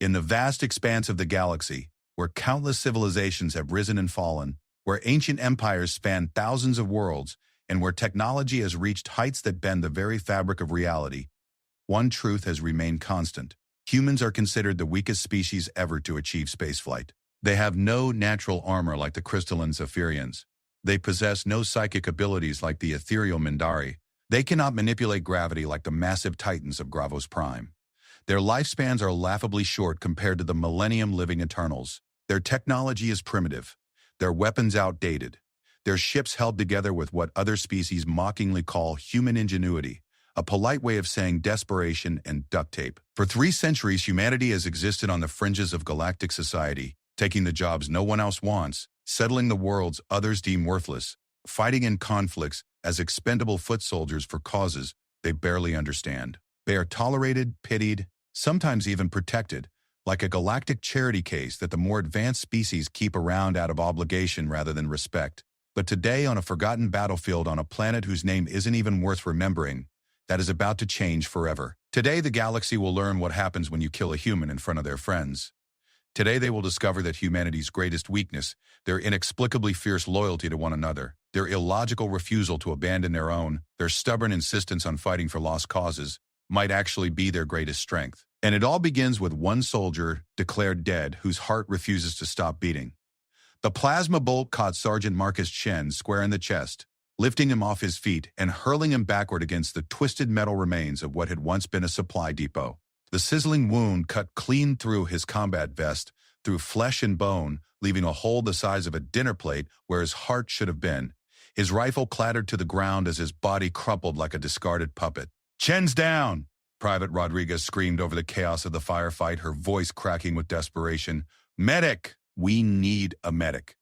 In the vast expanse of the galaxy, where countless civilizations have risen and fallen, where ancient empires span thousands of worlds, and where technology has reached heights that bend the very fabric of reality, one truth has remained constant. Humans are considered the weakest species ever to achieve spaceflight. They have no natural armor like the crystalline Zephyrians. They possess no psychic abilities like the ethereal Mindari. They cannot manipulate gravity like the massive titans of Gravos Prime. Their lifespans are laughably short compared to the millennium-living Eternals. Their technology is primitive, their weapons outdated, their ships held together with what other species mockingly call human ingenuity, a polite way of saying desperation and duct tape. For 3 centuries, humanity has existed on the fringes of galactic society, taking the jobs no one else wants, settling the worlds others deem worthless, fighting in conflicts as expendable foot soldiers for causes they barely understand. They are tolerated, pitied, sometimes even protected, like a galactic charity case that the more advanced species keep around out of obligation rather than respect. But today, on a forgotten battlefield on a planet whose name isn't even worth remembering, that is about to change forever. Today, the galaxy will learn what happens when you kill a human in front of their friends. Today, they will discover that humanity's greatest weakness, their inexplicably fierce loyalty to one another, their illogical refusal to abandon their own, their stubborn insistence on fighting for lost causes, might actually be their greatest strength. And it all begins with one soldier declared dead whose heart refuses to stop beating. The plasma bolt caught Sergeant Marcus Chen square in the chest, lifting him off his feet and hurling him backward against the twisted metal remains of what had once been a supply depot. The sizzling wound cut clean through his combat vest, through flesh and bone, leaving a hole the size of a dinner plate where his heart should have been. His rifle clattered to the ground as his body crumpled like a discarded puppet. "Chen's down!" Private Rodriguez screamed over the chaos of the firefight, her voice cracking with desperation. "Medic! We need a medic."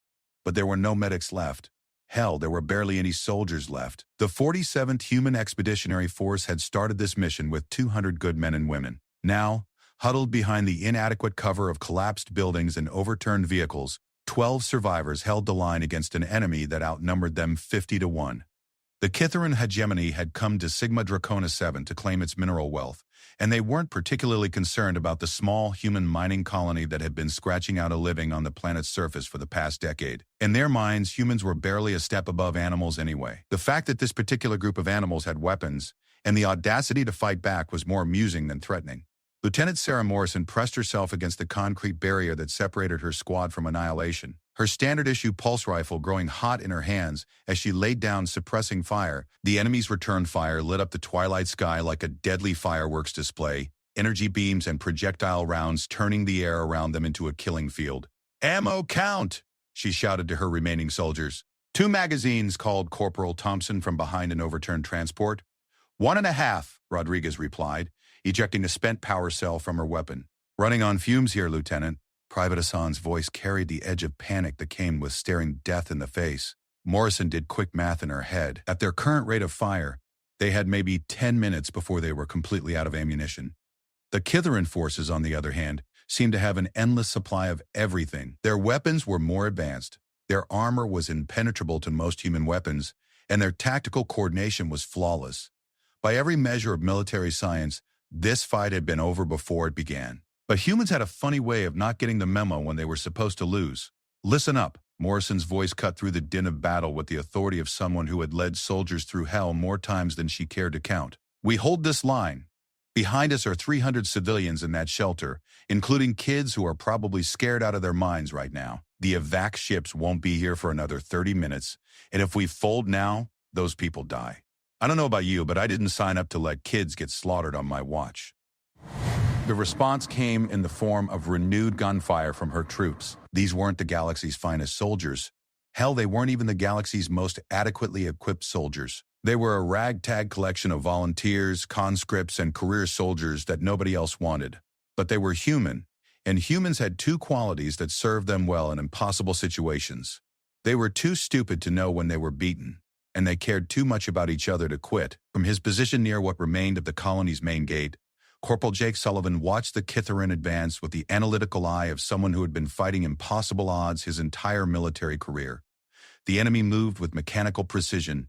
But there were no medics left. Hell, there were barely any soldiers left. The 47th Human Expeditionary Force had started this mission with 200 good men and women. Now, huddled behind the inadequate cover of collapsed buildings and overturned vehicles, 12 survivors held the line against an enemy that outnumbered them 50-1. The Kitharan hegemony had come to Sigma Dracona 7 to claim its mineral wealth, and they weren't particularly concerned about the small human mining colony that had been scratching out a living on the planet's surface for the past decade. In their minds, humans were barely a step above animals anyway. The fact that this particular group of animals had weapons and the audacity to fight back was more amusing than threatening. Lieutenant Sarah Morrison pressed herself against the concrete barrier that separated her squad from annihilation, her standard-issue pulse rifle growing hot in her hands as she laid down suppressing fire. The enemy's return fire lit up the twilight sky like a deadly fireworks display, energy beams and projectile rounds turning the air around them into a killing field. "Ammo count!" she shouted to her remaining soldiers. "2 magazines," called Corporal Thompson from behind an overturned transport. "1.5," Rodriguez replied, ejecting a spent power cell from her weapon. "Running on fumes here, Lieutenant." Private Hassan's voice carried the edge of panic that came with staring death in the face. Morrison did quick math in her head. At their current rate of fire, they had maybe 10 minutes before they were completely out of ammunition. The Kitharan forces, on the other hand, seemed to have an endless supply of everything. Their weapons were more advanced, their armor was impenetrable to most human weapons, and their tactical coordination was flawless. By every measure of military science, this fight had been over before it began. But humans had a funny way of not getting the memo when they were supposed to lose. "Listen up," Morrison's voice cut through the din of battle with the authority of someone who had led soldiers through hell more times than she cared to count. "We hold this line. Behind us are 300 civilians in that shelter, including kids who are probably scared out of their minds right now. The evac ships won't be here for another 30 minutes, and if we fold now, those people die. I don't know about you, but I didn't sign up to let kids get slaughtered on my watch." The response came in the form of renewed gunfire from her troops. These weren't the galaxy's finest soldiers. Hell, they weren't even the galaxy's most adequately equipped soldiers. They were a ragtag collection of volunteers, conscripts, and career soldiers that nobody else wanted. But they were human, and humans had 2 qualities that served them well in impossible situations. They were too stupid to know when they were beaten, and they cared too much about each other to quit. From his position near what remained of the colony's main gate, Corporal Jake Sullivan watched the Kitharan advance with the analytical eye of someone who had been fighting impossible odds his entire military career. The enemy moved with mechanical precision,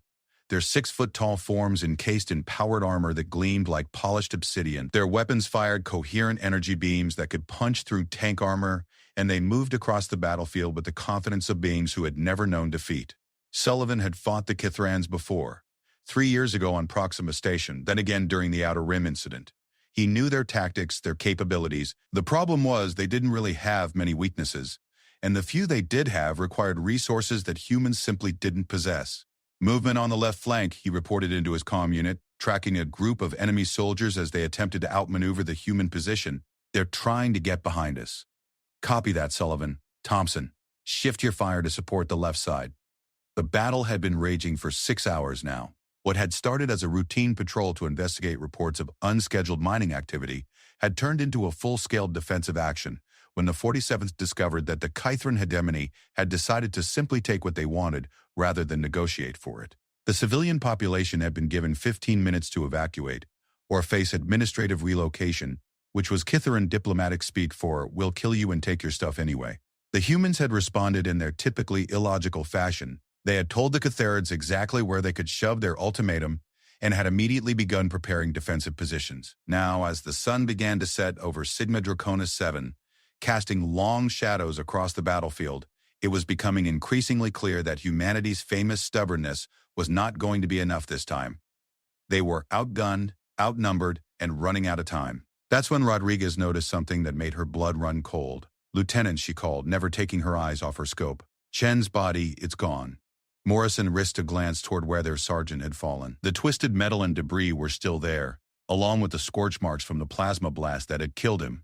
their 6-foot-tall forms encased in powered armor that gleamed like polished obsidian. Their weapons fired coherent energy beams that could punch through tank armor, and they moved across the battlefield with the confidence of beings who had never known defeat. Sullivan had fought the Kithrans before, 3 years ago on Proxima Station, then again during the Outer Rim incident. He knew their tactics, their capabilities. The problem was they didn't really have many weaknesses, and the few they did have required resources that humans simply didn't possess. Movement on the left flank, he reported into his comm unit, tracking a group of enemy soldiers as they attempted to outmaneuver the human position. They're trying to get behind us. Copy that, Sullivan. Thompson, shift your fire to support the left side. The battle had been raging for 6 hours now. What had started as a routine patrol to investigate reports of unscheduled mining activity had turned into a full-scale defensive action when the 47th discovered that the Kythran hegemony had decided to simply take what they wanted rather than negotiate for it. The civilian population had been given 15 minutes to evacuate or face administrative relocation, which was Kythran diplomatic speak for "we'll kill you and take your stuff anyway." The humans had responded in their typically illogical fashion. They had told the Catherids exactly where they could shove their ultimatum and had immediately begun preparing defensive positions. Now, as the sun began to set over Sigma Draconis 7, casting long shadows across the battlefield, it was becoming increasingly clear that humanity's famous stubbornness was not going to be enough this time. They were outgunned, outnumbered, and running out of time. That's when Rodriguez noticed something that made her blood run cold. "Lieutenant," she called, never taking her eyes off her scope. "Chen's body, it's gone." Morrison risked a glance toward where their sergeant had fallen. The twisted metal and debris were still there, along with the scorch marks from the plasma blast that had killed him.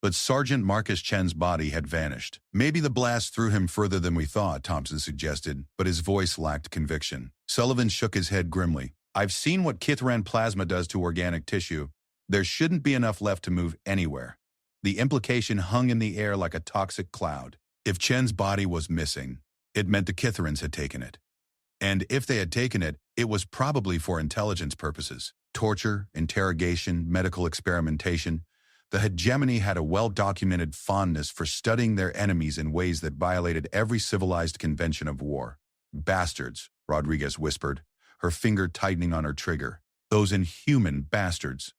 But Sergeant Marcus Chen's body had vanished. "Maybe the blast threw him further than we thought," Thompson suggested, but his voice lacked conviction. Sullivan shook his head grimly. "I've seen what Kythran plasma does to organic tissue. There shouldn't be enough left to move anywhere." The implication hung in the air like a toxic cloud. If Chen's body was missing, it meant the Kythrans had taken it. And if they had taken it, it was probably for intelligence purposes. Torture, interrogation, medical experimentation. The hegemony had a well-documented fondness for studying their enemies in ways that violated every civilized convention of war. "Bastards," Rodriguez whispered, her finger tightening on her trigger. "Those inhuman bastards."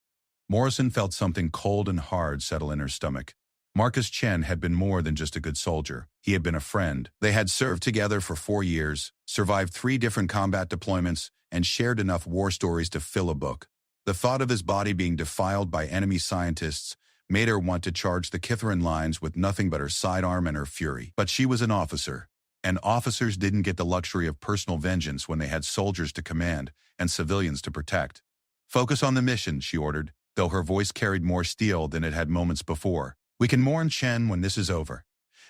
Morrison felt something cold and hard settle in her stomach. Marcus Chen had been more than just a good soldier. He had been a friend. They had served together for 4 years, survived 3 different combat deployments, and shared enough war stories to fill a book. The thought of his body being defiled by enemy scientists made her want to charge the Kythran lines with nothing but her sidearm and her fury. But she was an officer, and officers didn't get the luxury of personal vengeance when they had soldiers to command and civilians to protect. "Focus on the mission," she ordered, though her voice carried more steel than it had moments before. "We can mourn Chen when this is over."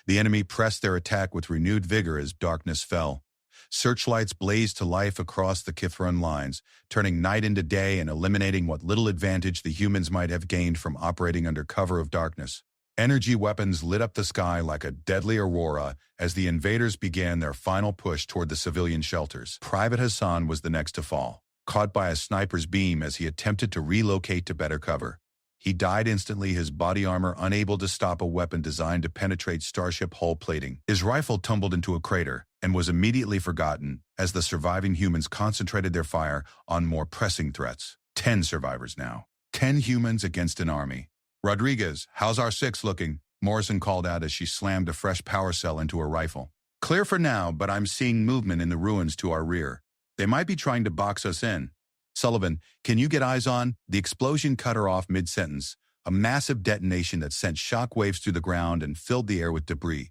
The enemy pressed their attack with renewed vigor as darkness fell. Searchlights blazed to life across the Kythran lines, turning night into day and eliminating what little advantage the humans might have gained from operating under cover of darkness. Energy weapons lit up the sky like a deadly aurora as the invaders began their final push toward the civilian shelters. Private Hassan was the next to fall, caught by a sniper's beam as he attempted to relocate to better cover. He died instantly, his body armor unable to stop a weapon designed to penetrate starship hull plating. His rifle tumbled into a crater and was immediately forgotten as the surviving humans concentrated their fire on more pressing threats. 10 survivors now. 10 humans against an army. "Rodriguez, how's our 6 looking?" Morrison called out as she slammed a fresh power cell into her rifle. "Clear for now, but I'm seeing movement in the ruins to our rear. They might be trying to box us in." "Sullivan, can you get eyes on?" The explosion cut her off mid-sentence, a massive detonation that sent shock waves through the ground and filled the air with debris.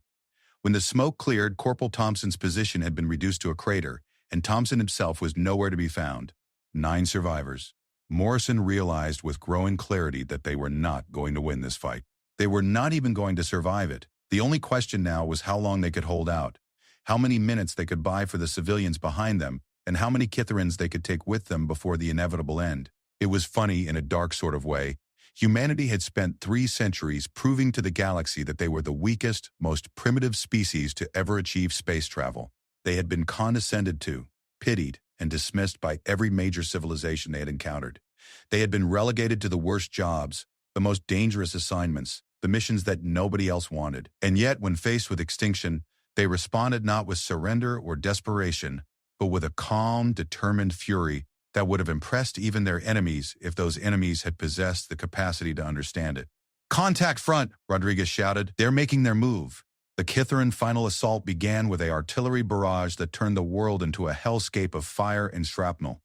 When the smoke cleared, Corporal Thompson's position had been reduced to a crater, and Thompson himself was nowhere to be found. 9 survivors. Morrison realized with growing clarity that they were not going to win this fight. They were not even going to survive it. The only question now was how long they could hold out, how many minutes they could buy for the civilians behind them, and how many Kythrans they could take with them before the inevitable end. It was funny in a dark sort of way. Humanity had spent 3 centuries proving to the galaxy that they were the weakest, most primitive species to ever achieve space travel. They had been condescended to, pitied, and dismissed by every major civilization they had encountered. They had been relegated to the worst jobs, the most dangerous assignments, the missions that nobody else wanted. And yet, when faced with extinction, they responded not with surrender or desperation, but with a calm, determined fury that would have impressed even their enemies if those enemies had possessed the capacity to understand it. "Contact front!" Rodriguez shouted. "They're making their move." The Kithaeron final assault began with an artillery barrage that turned the world into a hellscape of fire and shrapnel.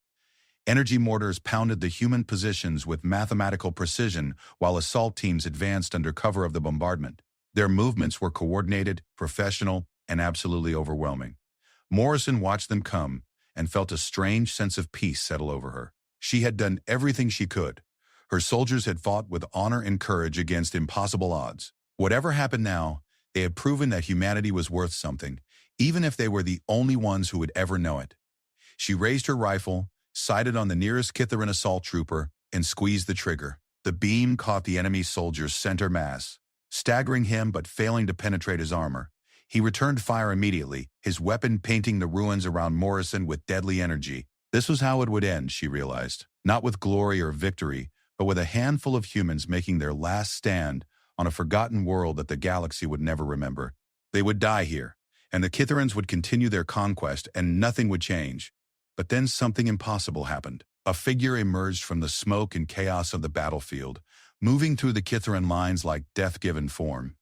Energy mortars pounded the human positions with mathematical precision while assault teams advanced under cover of the bombardment. Their movements were coordinated, professional, and absolutely overwhelming. Morrison watched them come and felt a strange sense of peace settle over her. She had done everything she could. Her soldiers had fought with honor and courage against impossible odds. Whatever happened now, they had proven that humanity was worth something, even if they were the only ones who would ever know it. She raised her rifle, sighted on the nearest Kithaeron assault trooper, and squeezed the trigger. The beam caught the enemy soldier's center mass, staggering him but failing to penetrate his armor. He returned fire immediately, his weapon painting the ruins around Morrison with deadly energy. This was how it would end, she realized. Not with glory or victory, but with a handful of humans making their last stand on a forgotten world that the galaxy would never remember. They would die here, and the Kithaeryans would continue their conquest, and nothing would change. But then something impossible happened. A figure emerged from the smoke and chaos of the battlefield, moving through the Kithaeron lines like death-given form.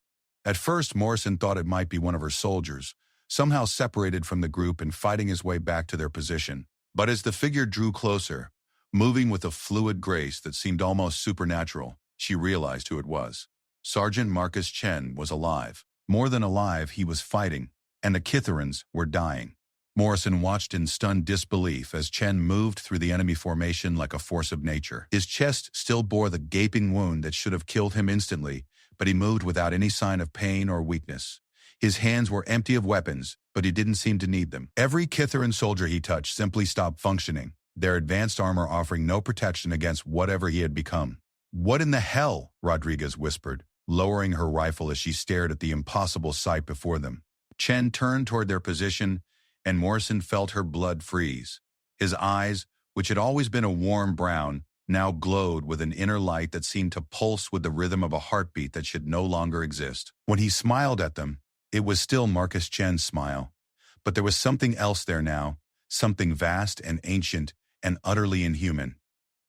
At first, Morrison thought it might be one of her soldiers, somehow separated from the group and fighting his way back to their position. But as the figure drew closer, moving with a fluid grace that seemed almost supernatural, she realized who it was. Sergeant Marcus Chen was alive. More than alive, he was fighting, and the Kithaeryans were dying. Morrison watched in stunned disbelief as Chen moved through the enemy formation like a force of nature. His chest still bore the gaping wound that should have killed him instantly, but he moved without any sign of pain or weakness. His hands were empty of weapons, but he didn't seem to need them. Every Kithaeron soldier he touched simply stopped functioning, their advanced armor offering no protection against whatever he had become. "What in the hell?" Rodriguez whispered, lowering her rifle as she stared at the impossible sight before them. Chen turned toward their position, and Morrison felt her blood freeze. His eyes, which had always been a warm brown, now glowed with an inner light that seemed to pulse with the rhythm of a heartbeat that should no longer exist. When he smiled at them, it was still Marcus Chen's smile. But there was something else there now, something vast and ancient and utterly inhuman.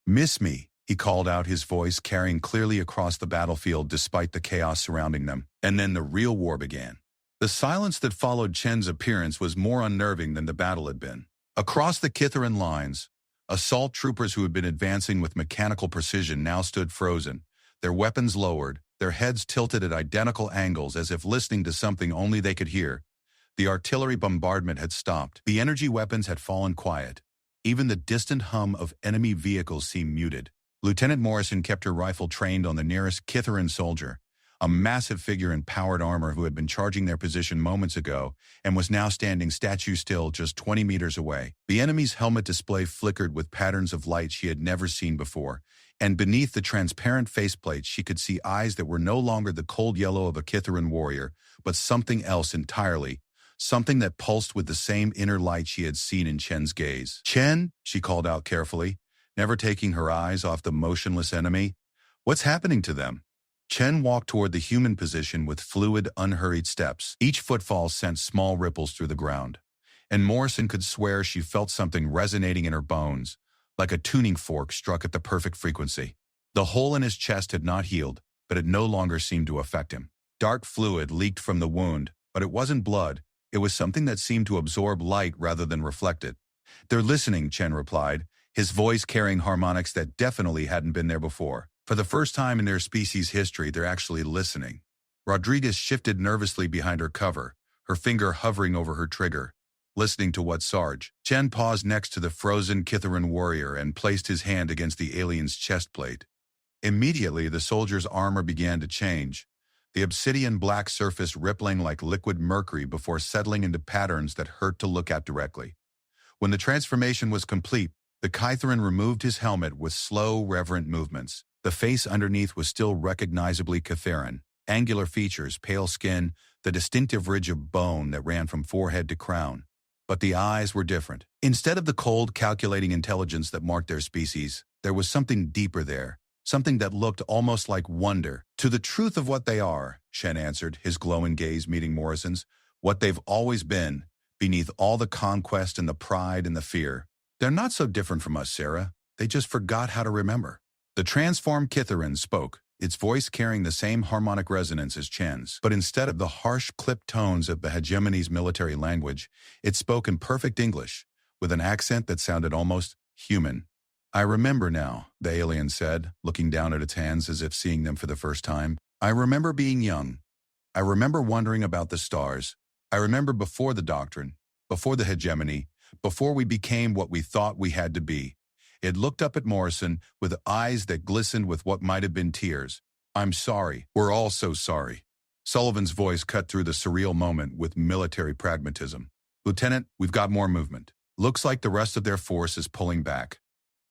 "Miss me," he called out, his voice carrying clearly across the battlefield despite the chaos surrounding them. And then the real war began. The silence that followed Chen's appearance was more unnerving than the battle had been. Across the Kithaeron lines, assault troopers who had been advancing with mechanical precision now stood frozen, their weapons lowered, their heads tilted at identical angles as if listening to something only they could hear. The artillery bombardment had stopped. The energy weapons had fallen quiet. Even the distant hum of enemy vehicles seemed muted. Lieutenant Morrison kept her rifle trained on the nearest Kithaeron soldier, a massive figure in powered armor who had been charging their position moments ago and was now standing statue still just 20 meters away. The enemy's helmet display flickered with patterns of light she had never seen before, and beneath the transparent faceplate she could see eyes that were no longer the cold yellow of a Kithaeron warrior, but something else entirely, something that pulsed with the same inner light she had seen in Chen's gaze. "Chen," she called out carefully, never taking her eyes off the motionless enemy. "What's happening to them?" Chen walked toward the human position with fluid, unhurried steps. Each footfall sent small ripples through the ground, and Morrison could swear she felt something resonating in her bones, like a tuning fork struck at the perfect frequency. The hole in his chest had not healed, but it no longer seemed to affect him. Dark fluid leaked from the wound, but it wasn't blood. It was something that seemed to absorb light rather than reflect it. "They're listening," Chen replied, his voice carrying harmonics that definitely hadn't been there before. For the first time in their species' history, they're actually listening. Rodriguez shifted nervously behind her cover, her finger hovering over her trigger. "Listening to what, Sarge?" Chen paused next to the frozen Kithaeron warrior and placed his hand against the alien's chest plate. Immediately, the soldier's armor began to change, the obsidian black surface rippling like liquid mercury before settling into patterns that hurt to look at directly. When the transformation was complete, the Kithaeron removed his helmet with slow, reverent movements. The face underneath was still recognizably Kithaeron. Angular features, pale skin, the distinctive ridge of bone that ran from forehead to crown. But the eyes were different. Instead of the cold, calculating intelligence that marked their species, there was something deeper there, something that looked almost like wonder. "To the truth of what they are," Chen answered, his glowing gaze meeting Morrison's, "what they've always been, beneath all the conquest and the pride and the fear. They're not so different from us, Sarah. They just forgot how to remember. The transformed Kitharin spoke, its voice carrying the same harmonic resonance as Chen's. But instead of the harsh, clipped tones of the hegemony's military language, it spoke in perfect English, with an accent that sounded almost human. I remember now, the alien said, looking down at its hands as if seeing them for the first time. I remember being young. I remember wondering about the stars. I remember before the doctrine, before the hegemony, before we became what we thought we had to be. It looked up at Morrison with eyes that glistened with what might have been tears. I'm sorry. We're all so sorry. Sullivan's voice cut through the surreal moment with military pragmatism. Lieutenant, we've got more movement. Looks like the rest of their force is pulling back.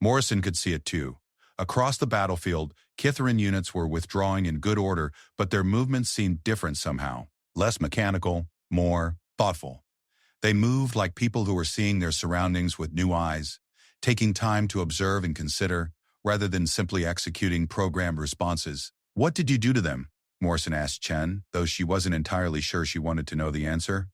Morrison could see it too. Across the battlefield, Kitharin units were withdrawing in good order, but their movements seemed different somehow. Less mechanical, more thoughtful. They moved like people who were seeing their surroundings with new eyes, taking time to observe and consider, rather than simply executing programmed responses. What did you do to them? Morrison asked Chen, though she wasn't entirely sure she wanted to know the answer.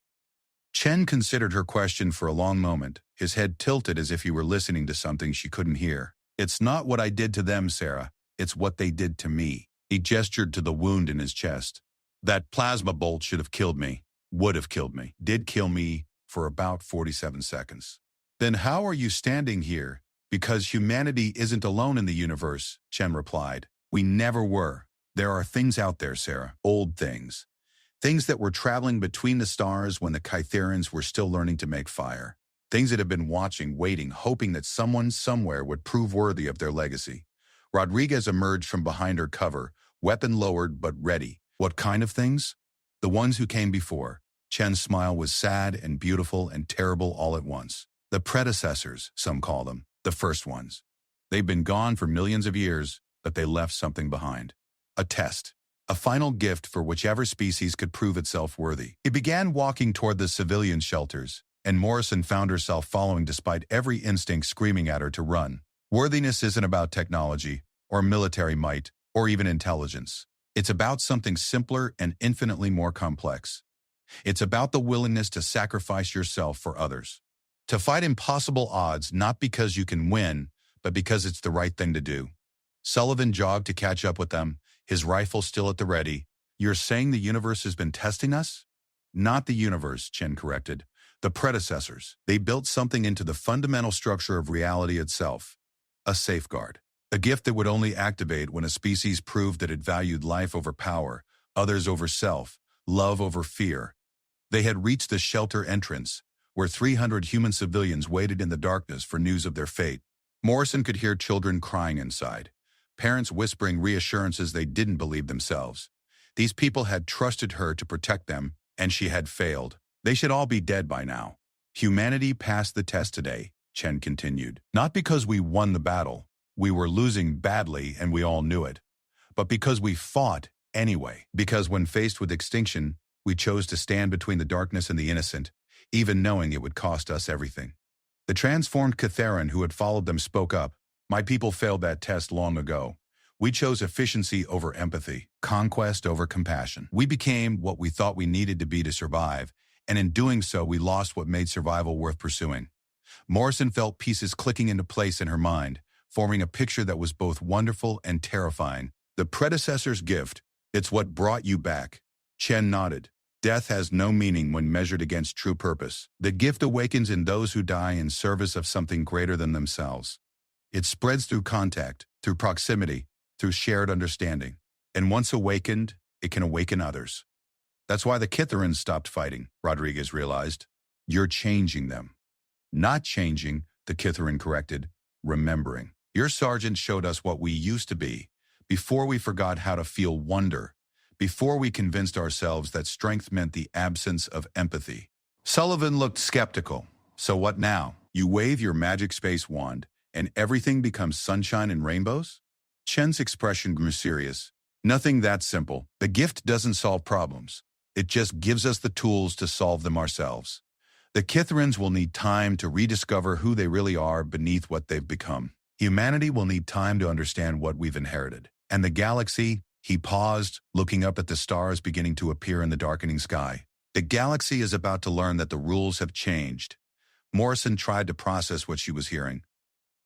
Chen considered her question for a long moment, his head tilted as if he were listening to something she couldn't hear. It's not what I did to them, Sarah. It's what they did to me. He gestured to the wound in his chest. That plasma bolt should have killed me. Would have killed me. Did kill me for about 47 seconds. Then how are you standing here? Because humanity isn't alone in the universe, Chen replied. We never were. There are things out there, Sarah. Old things. Things that were traveling between the stars when the Kytherans were still learning to make fire. Things that have been watching, waiting, hoping that someone somewhere would prove worthy of their legacy. Rodriguez emerged from behind her cover, weapon lowered but ready. What kind of things? The ones who came before. Chen's smile was sad and beautiful and terrible all at once. The predecessors, some call them, the first ones. They've been gone for millions of years, but they left something behind. A test. A final gift for whichever species could prove itself worthy. He began walking toward the civilian shelters, and Morrison found herself following despite every instinct screaming at her to run. Worthiness isn't about technology, or military might, or even intelligence. It's about something simpler and infinitely more complex. It's about the willingness to sacrifice yourself for others. To fight impossible odds not because you can win, but because it's the right thing to do. Sullivan jogged to catch up with them, his rifle still at the ready. You're saying the universe has been testing us? Not the universe, Chen corrected. The predecessors. They built something into the fundamental structure of reality itself. A safeguard. A gift that would only activate when a species proved that it valued life over power, others over self, love over fear. They had reached the shelter entrance, where 300 human civilians waited in the darkness for news of their fate. Morrison could hear children crying inside, parents whispering reassurances they didn't believe themselves. These people had trusted her to protect them, and she had failed. They should all be dead by now. Humanity passed the test today, Chen continued. Not because we won the battle. We were losing badly, and we all knew it. But because we fought anyway. Because when faced with extinction, we chose to stand between the darkness and the innocent, even knowing it would cost us everything. The transformed Kytharin who had followed them spoke up. My people failed that test long ago. We chose efficiency over empathy, conquest over compassion. We became what we thought we needed to be to survive, and in doing so, we lost what made survival worth pursuing. Morrison felt pieces clicking into place in her mind, forming a picture that was both wonderful and terrifying. The predecessor's gift, it's what brought you back. Chen nodded. Death has no meaning when measured against true purpose. The gift awakens in those who die in service of something greater than themselves. It spreads through contact, through proximity, through shared understanding. And once awakened, it can awaken others. That's why the Kytharans stopped fighting, Rodriguez realized. You're changing them. Not changing, the Kytharan corrected, remembering. Your sergeant showed us what we used to be, before we forgot how to feel wonder, before we convinced ourselves that strength meant the absence of empathy. Sullivan looked skeptical. So what now? You wave your magic space wand, and everything becomes sunshine and rainbows? Chen's expression grew serious. Nothing that simple. The gift doesn't solve problems. It just gives us the tools to solve them ourselves. The Kytharans will need time to rediscover who they really are beneath what they've become. Humanity will need time to understand what we've inherited. And the galaxy, he paused, looking up at the stars beginning to appear in the darkening sky. The galaxy is about to learn that the rules have changed. Morrison tried to process what she was hearing.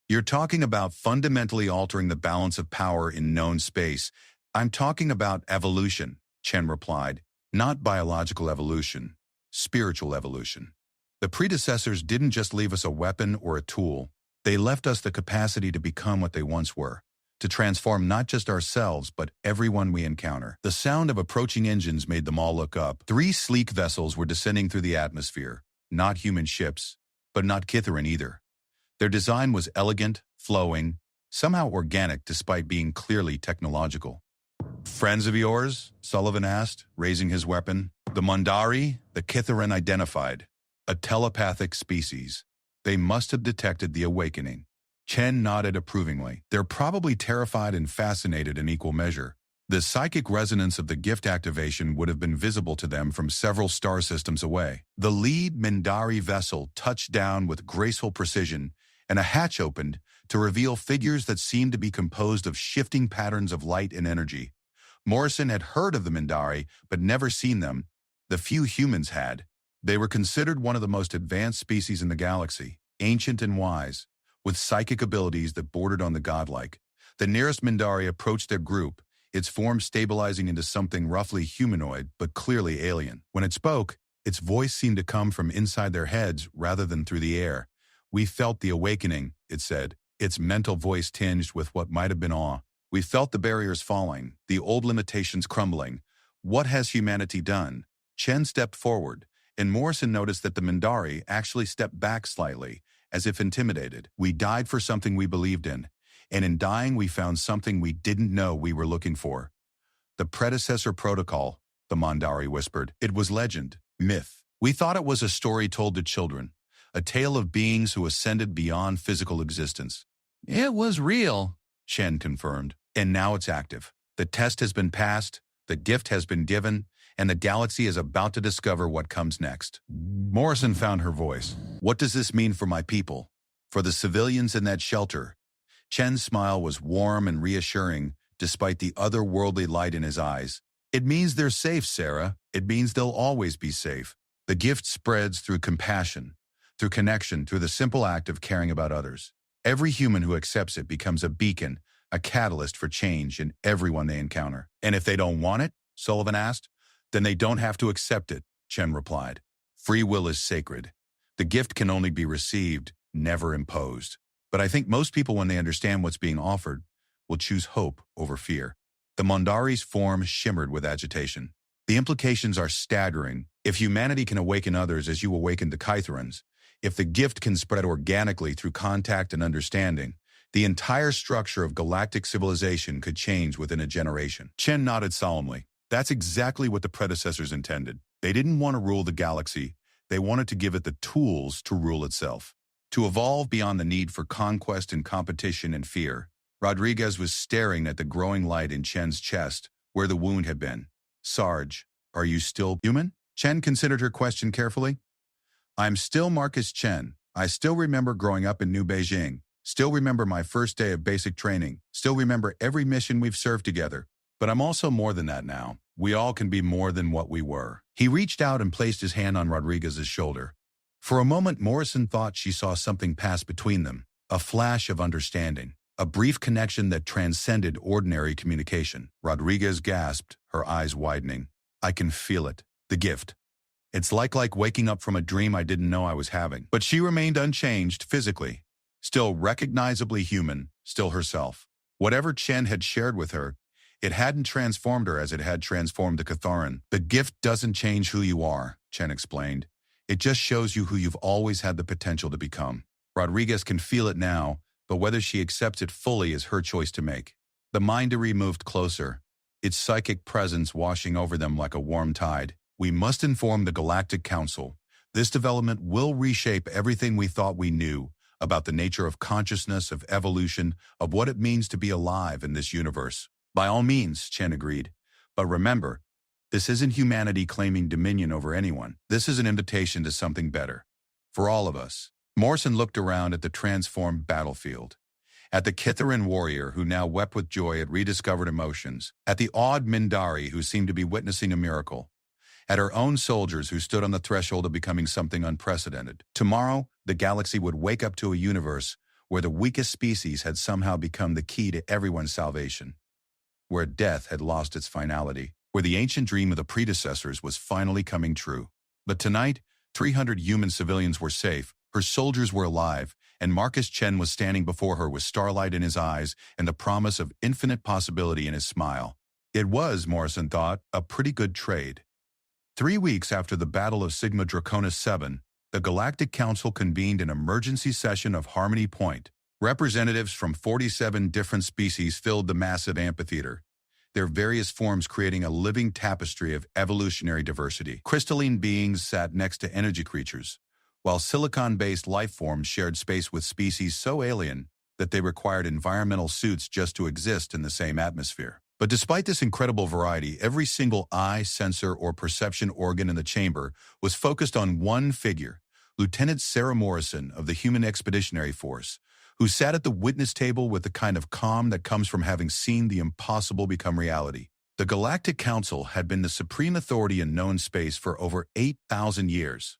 You're talking about fundamentally altering the balance of power in known space. I'm talking about evolution, Chen replied. Not biological evolution, spiritual evolution. The predecessors didn't just leave us a weapon or a tool. They left us the capacity to become what they once were, to transform not just ourselves but everyone we encounter. The sound of approaching engines made them all look up. 3 sleek vessels were descending through the atmosphere, not human ships, but not Kitharin either. Their design was elegant, flowing, somehow organic despite being clearly technological. Friends of yours? Sullivan asked, raising his weapon. The Mondari, the Kitharin identified. A telepathic species. They must have detected the awakening. Chen nodded approvingly. They're probably terrified and fascinated in equal measure. The psychic resonance of the gift activation would have been visible to them from several star systems away. The lead Mindari vessel touched down with graceful precision, and a hatch opened to reveal figures that seemed to be composed of shifting patterns of light and energy. Morrison had heard of the Mindari, but never seen them. The few humans had. They were considered one of the most advanced species in the galaxy, ancient and wise, with psychic abilities that bordered on the godlike. The nearest Mindari approached their group, its form stabilizing into something roughly humanoid but clearly alien. When it spoke, its voice seemed to come from inside their heads rather than through the air. We felt the awakening, it said, its mental voice tinged with what might have been awe. We felt the barriers falling, the old limitations crumbling. What has humanity done? Chen stepped forward, and Morrison noticed that the Mindari actually stepped back slightly, as if intimidated. We died for something we believed in, and in dying we found something we didn't know we were looking for. The predecessor protocol, the Mondari whispered. It was legend, myth. We thought it was a story told to children, a tale of beings who ascended beyond physical existence. It was real, Chen confirmed, and now it's active. The test has been passed, the gift has been given, and the galaxy is about to discover what comes next. Morrison found her voice. What does this mean for my people? For the civilians in that shelter? Chen's smile was warm and reassuring, despite the otherworldly light in his eyes. It means they're safe, Sarah. It means they'll always be safe. The gift spreads through compassion, through connection, through the simple act of caring about others. Every human who accepts it becomes a beacon, a catalyst for change in everyone they encounter. And if they don't want it, Sullivan asked, then they don't have to accept it, Chen replied. Free will is sacred. The gift can only be received, never imposed. But I think most people, when they understand what's being offered, will choose hope over fear. The Mondari's form shimmered with agitation. The implications are staggering. If humanity can awaken others as you awakened the Kytherans, if the gift can spread organically through contact and understanding, the entire structure of galactic civilization could change within a generation. Chen nodded solemnly. That's exactly what the predecessors intended. They didn't want to rule the galaxy. They wanted to give it the tools to rule itself, to evolve beyond the need for conquest and competition and fear. Rodriguez was staring at the growing light in Chen's chest, where the wound had been. Sarge, are you still human? Chen considered her question carefully. I'm still Marcus Chen. I still remember growing up in New Beijing. Still remember my first day of basic training. Still remember every mission we've served together. But I'm also more than that now. We all can be more than what we were. He reached out and placed his hand on Rodriguez's shoulder. For a moment, Morrison thought she saw something pass between them, a flash of understanding, a brief connection that transcended ordinary communication. Rodriguez gasped, her eyes widening. I can feel it. The gift. It's like waking up from a dream I didn't know I was having. But she remained unchanged physically, still recognizably human, still herself. Whatever Chen had shared with her, it hadn't transformed her as it had transformed the Catharan. The gift doesn't change who you are, Chen explained. It just shows you who you've always had the potential to become. Rodriguez can feel it now, but whether she accepts it fully is her choice to make. The Mindari moved closer, its psychic presence washing over them like a warm tide. We must inform the Galactic Council. This development will reshape everything we thought we knew about the nature of consciousness, of evolution, of what it means to be alive in this universe. By all means, Chen agreed. But remember, this isn't humanity claiming dominion over anyone. This is an invitation to something better. For all of us. Morrison looked around at the transformed battlefield, at the Kitharan warrior who now wept with joy at rediscovered emotions, at the awed Mindari who seemed to be witnessing a miracle, at her own soldiers who stood on the threshold of becoming something unprecedented. Tomorrow, the galaxy would wake up to a universe where the weakest species had somehow become the key to everyone's salvation, where death had lost its finality, where the ancient dream of the predecessors was finally coming true. But tonight, 300 human civilians were safe, her soldiers were alive, and Marcus Chen was standing before her with starlight in his eyes and the promise of infinite possibility in his smile. It was, Morrison thought, a pretty good trade. 3 weeks after the Battle of Sigma Draconis 7, the Galactic Council convened an emergency session of Harmony Point. Representatives from 47 different species filled the massive amphitheater, their various forms creating a living tapestry of evolutionary diversity. Crystalline beings sat next to energy creatures, while silicon-based life forms shared space with species so alien that they required environmental suits just to exist in the same atmosphere. But despite this incredible variety, every single eye, sensor, or perception organ in the chamber was focused on one figure, Lieutenant Sarah Morrison of the Human Expeditionary Force, who sat at the witness table with the kind of calm that comes from having seen the impossible become reality. The Galactic Council had been the supreme authority in known space for over 8,000 years.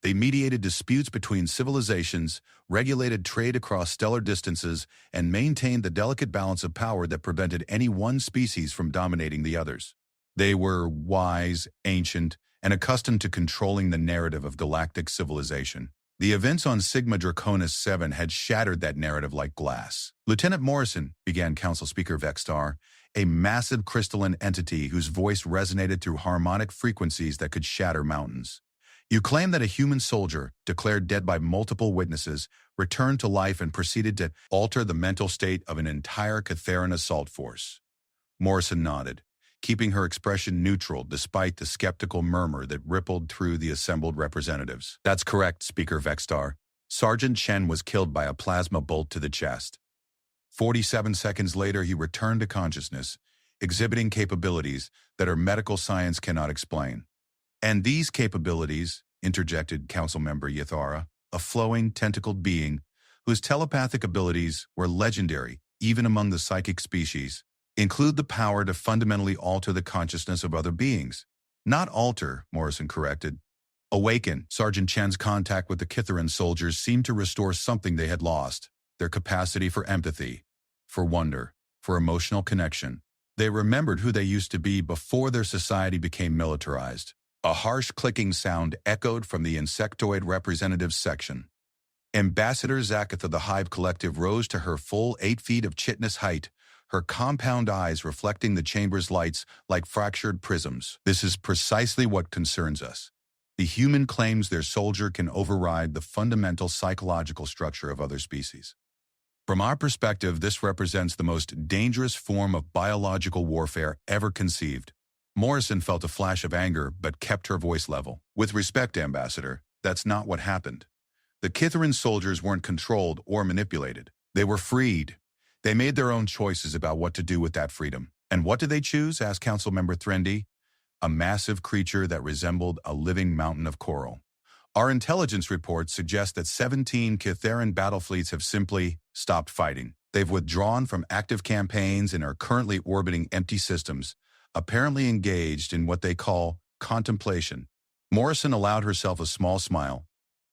They mediated disputes between civilizations, regulated trade across stellar distances, and maintained the delicate balance of power that prevented any one species from dominating the others. They were wise, ancient, and accustomed to controlling the narrative of galactic civilization. The events on Sigma Draconis 7 had shattered that narrative like glass. Lieutenant Morrison, began Council Speaker Vextar, a massive crystalline entity whose voice resonated through harmonic frequencies that could shatter mountains. You claim that a human soldier, declared dead by multiple witnesses, returned to life and proceeded to alter the mental state of an entire Catheran assault force. Morrison nodded, keeping her expression neutral despite the skeptical murmur that rippled through the assembled representatives. That's correct, Speaker Vextar. Sergeant Chen was killed by a plasma bolt to the chest. 47 seconds later, he returned to consciousness, exhibiting capabilities that our medical science cannot explain. And these capabilities, interjected Council Member Yathara, a flowing, tentacled being whose telepathic abilities were legendary even among the psychic species, include the power to fundamentally alter the consciousness of other beings. Not alter, Morrison corrected. Awaken. Sergeant Chen's contact with the Catheran soldiers seemed to restore something they had lost, their capacity for empathy, for wonder, for emotional connection. They remembered who they used to be before their society became militarized. A harsh clicking sound echoed from the insectoid representatives section. Ambassador Zaketh of the Hive Collective rose to her full 8 feet of chitness height, her compound eyes reflecting the chamber's lights like fractured prisms. This is precisely what concerns us. The human claims their soldier can override the fundamental psychological structure of other species. From our perspective, this represents the most dangerous form of biological warfare ever conceived. Morrison felt a flash of anger but kept her voice level. With respect, Ambassador, that's not what happened. The Catheran soldiers weren't controlled or manipulated. They were freed. They made their own choices about what to do with that freedom. And what did they choose? Asked Council Member Threndy. A massive creature that resembled a living mountain of coral. Our intelligence reports suggest that 17 Catheran battle fleets have simply stopped fighting. They've withdrawn from active campaigns and are currently orbiting empty systems, apparently engaged in what they call contemplation. Morrison allowed herself a small smile.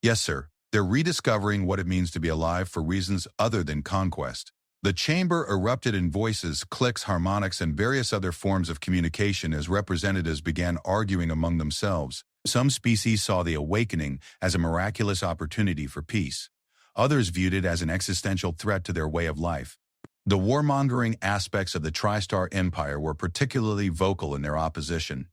Yes, sir, they're rediscovering what it means to be alive for reasons other than conquest. The chamber erupted in voices, clicks, harmonics, and various other forms of communication as representatives began arguing among themselves. Some species saw the awakening as a miraculous opportunity for peace. Others viewed it as an existential threat to their way of life. The warmongering aspects of the Tristar Empire were particularly vocal in their opposition,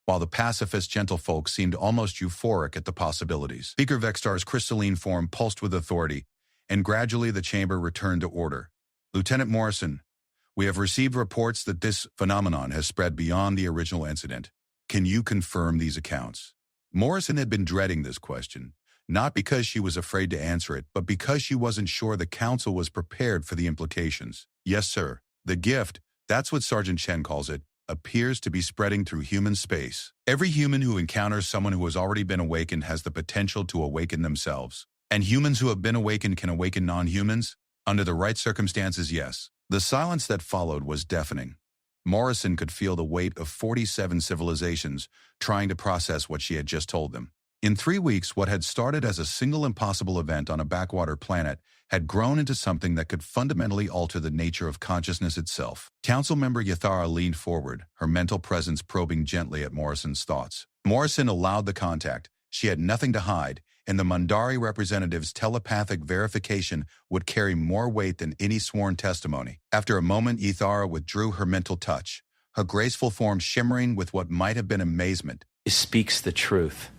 while the pacifist gentlefolk seemed almost euphoric at the possibilities. Speaker Vextar's crystalline form pulsed with authority, and gradually the chamber returned to order. Lieutenant Morrison, we have received reports that this phenomenon has spread beyond the original incident. Can you confirm these accounts? Morrison had been dreading this question, not because she was afraid to answer it, but because she wasn't sure the council was prepared for the implications. Yes, sir. The gift, that's what Sergeant Chen calls it, appears to be spreading through human space. Every human who encounters someone who has already been awakened has the potential to awaken themselves. And humans who have been awakened can awaken non-humans? Under the right circumstances, yes. The silence that followed was deafening. Morrison could feel the weight of 47 civilizations trying to process what she had just told them. In 3 weeks, what had started as a single impossible event on a backwater planet had grown into something that could fundamentally alter the nature of consciousness itself. Council member Yathara leaned forward, her mental presence probing gently at Morrison's thoughts. Morrison allowed the contact. She had nothing to hide, and the Mundari representative's telepathic verification would carry more weight than any sworn testimony. After a moment, Yathara withdrew her mental touch, her graceful form shimmering with what might have been amazement. It speaks the truth.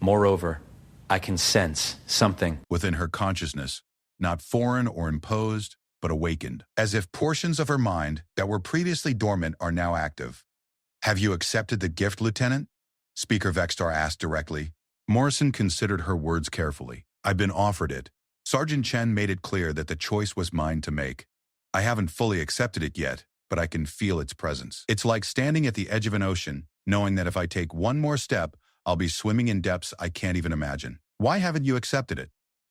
Moreover, I can sense something Within her consciousness, not foreign or imposed, but awakened, as if portions of her mind that were previously dormant are now active. Have you accepted the gift, Lieutenant? Speaker Vextar asked directly. Morrison considered her words carefully. I've been offered it. Sergeant Chen made it clear that the choice was mine to make. I haven't fully accepted it yet, but I can feel its presence. It's like standing at the edge of an ocean, knowing that if I take one more step, I'll be swimming in depths I can't even imagine. Why haven't you accepted it?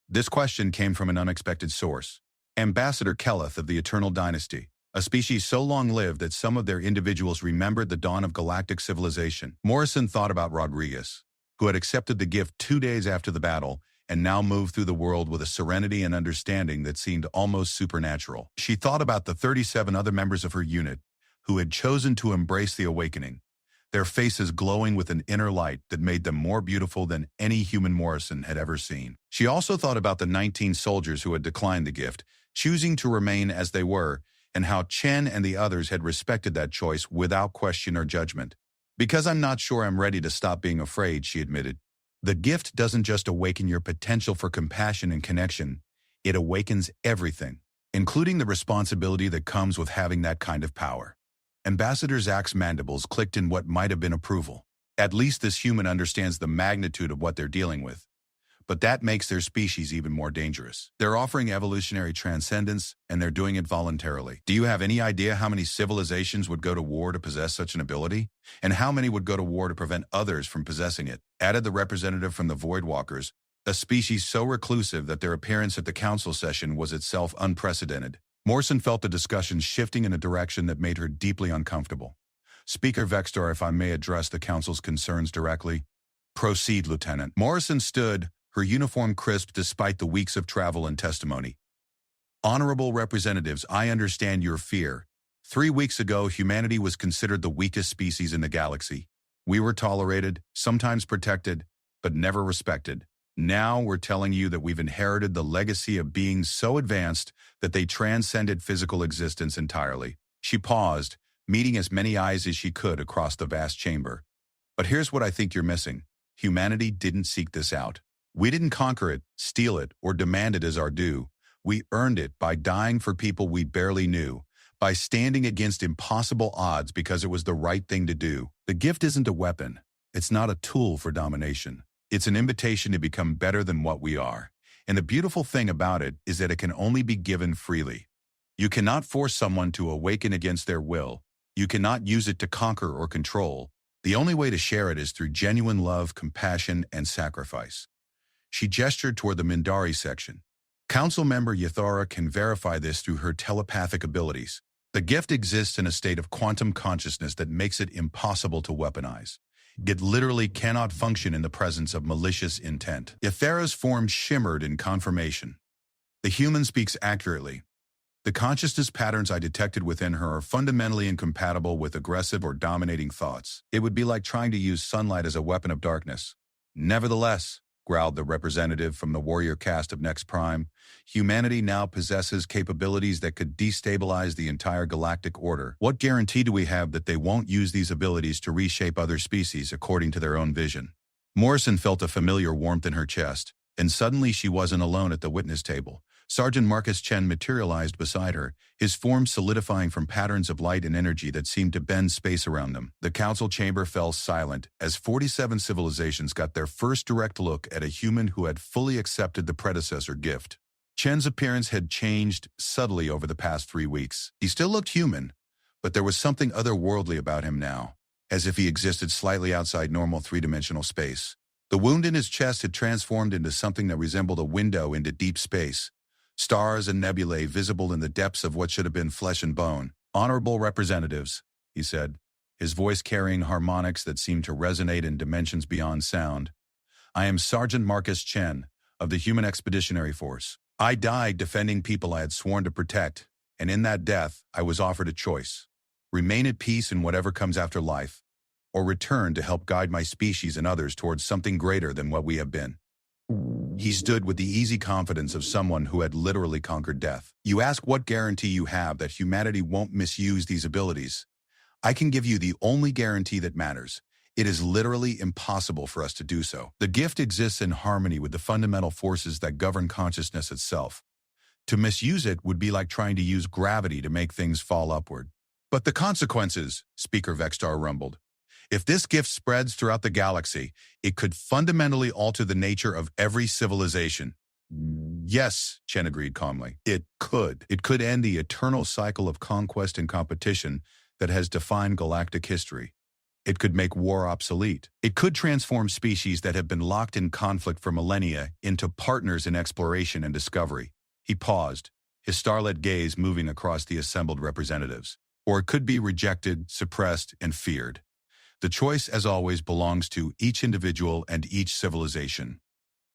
This question came from an unexpected source. Ambassador Keleth of the Eternal Dynasty, a species so long-lived that some of their individuals remembered the dawn of galactic civilization. Morrison thought about Rodriguez, who had accepted the gift 2 days after the battle and now moved through the world with a serenity and understanding that seemed almost supernatural. She thought about the 37 other members of her unit who had chosen to embrace the awakening, their faces glowing with an inner light that made them more beautiful than any human Morrison had ever seen. She also thought about the 19 soldiers who had declined the gift, choosing to remain as they were, and how Chen and the others had respected that choice without question or judgment. Because I'm not sure I'm ready to stop being afraid, she admitted. The gift doesn't just awaken your potential for compassion and connection, it awakens everything, including the responsibility that comes with having that kind of power. Ambassador Zach's mandibles clicked in what might have been approval. At least this human understands the magnitude of what they're dealing with. But that makes their species even more dangerous. They're offering evolutionary transcendence, and they're doing it voluntarily. Do you have any idea how many civilizations would go to war to possess such an ability? And how many would go to war to prevent others from possessing it? Added the representative from the Voidwalkers, a species so reclusive that their appearance at the council session was itself unprecedented. Morrison felt the discussion shifting in a direction that made her deeply uncomfortable. Speaker Vextar, if I may address the council's concerns directly. Proceed, Lieutenant. Morrison stood, her uniform crisp despite the weeks of travel and testimony. Honorable representatives, I understand your fear. 3 weeks ago, humanity was considered the weakest species in the galaxy. We were tolerated, sometimes protected, but never respected. Now we're telling you that we've inherited the legacy of beings so advanced that they transcended physical existence entirely. She paused, meeting as many eyes as she could across the vast chamber. But here's what I think you're missing. Humanity didn't seek this out. We didn't conquer it, steal it, or demand it as our due. We earned it by dying for people we barely knew, by standing against impossible odds because it was the right thing to do. The gift isn't a weapon. It's not a tool for domination. It's an invitation to become better than what we are. And the beautiful thing about it is that it can only be given freely. You cannot force someone to awaken against their will. You cannot use it to conquer or control. The only way to share it is through genuine love, compassion, and sacrifice. She gestured toward the Mindari section. Council member Yathara can verify this through her telepathic abilities. The gift exists in a state of quantum consciousness that makes it impossible to weaponize. It literally cannot function in the presence of malicious intent. Yathara's form shimmered in confirmation. The human speaks accurately. The consciousness patterns I detected within her are fundamentally incompatible with aggressive or dominating thoughts. It would be like trying to use sunlight as a weapon of darkness. Nevertheless, growled the representative from the warrior caste of Next Prime, humanity now possesses capabilities that could destabilize the entire galactic order. What guarantee do we have that they won't use these abilities to reshape other species according to their own vision? Morrison felt a familiar warmth in her chest, and suddenly she wasn't alone at the witness table. Sergeant Marcus Chen materialized beside her, his form solidifying from patterns of light and energy that seemed to bend space around them. The council chamber fell silent as 47 civilizations got their first direct look at a human who had fully accepted the predecessor gift. Chen's appearance had changed subtly over the past 3 weeks. He still looked human, but there was something otherworldly about him now, as if he existed slightly outside normal three-dimensional space. The wound in his chest had transformed into something that resembled a window into deep space. Stars and nebulae visible in the depths of what should have been flesh and bone. Honorable representatives, he said, his voice carrying harmonics that seemed to resonate in dimensions beyond sound. I am Sergeant Marcus Chen of the Human Expeditionary Force. I died defending people I had sworn to protect, and in that death, I was offered a choice. Remain at peace in whatever comes after life, or return to help guide my species and others towards something greater than what we have been. He stood with the easy confidence of someone who had literally conquered death. You ask what guarantee you have that humanity won't misuse these abilities. I can give you the only guarantee that matters. It is literally impossible for us to do so. The gift exists in harmony with the fundamental forces that govern consciousness itself. To misuse it would be like trying to use gravity to make things fall upward. But the consequences, Speaker Vextar rumbled. If this gift spreads throughout the galaxy, it could fundamentally alter the nature of every civilization. Yes, Chen agreed calmly. It could. It could end the eternal cycle of conquest and competition that has defined galactic history. It could make war obsolete. It could transform species that have been locked in conflict for millennia into partners in exploration and discovery. He paused, his starlit gaze moving across the assembled representatives. Or it could be rejected, suppressed, and feared. The choice, as always, belongs to each individual and each civilization.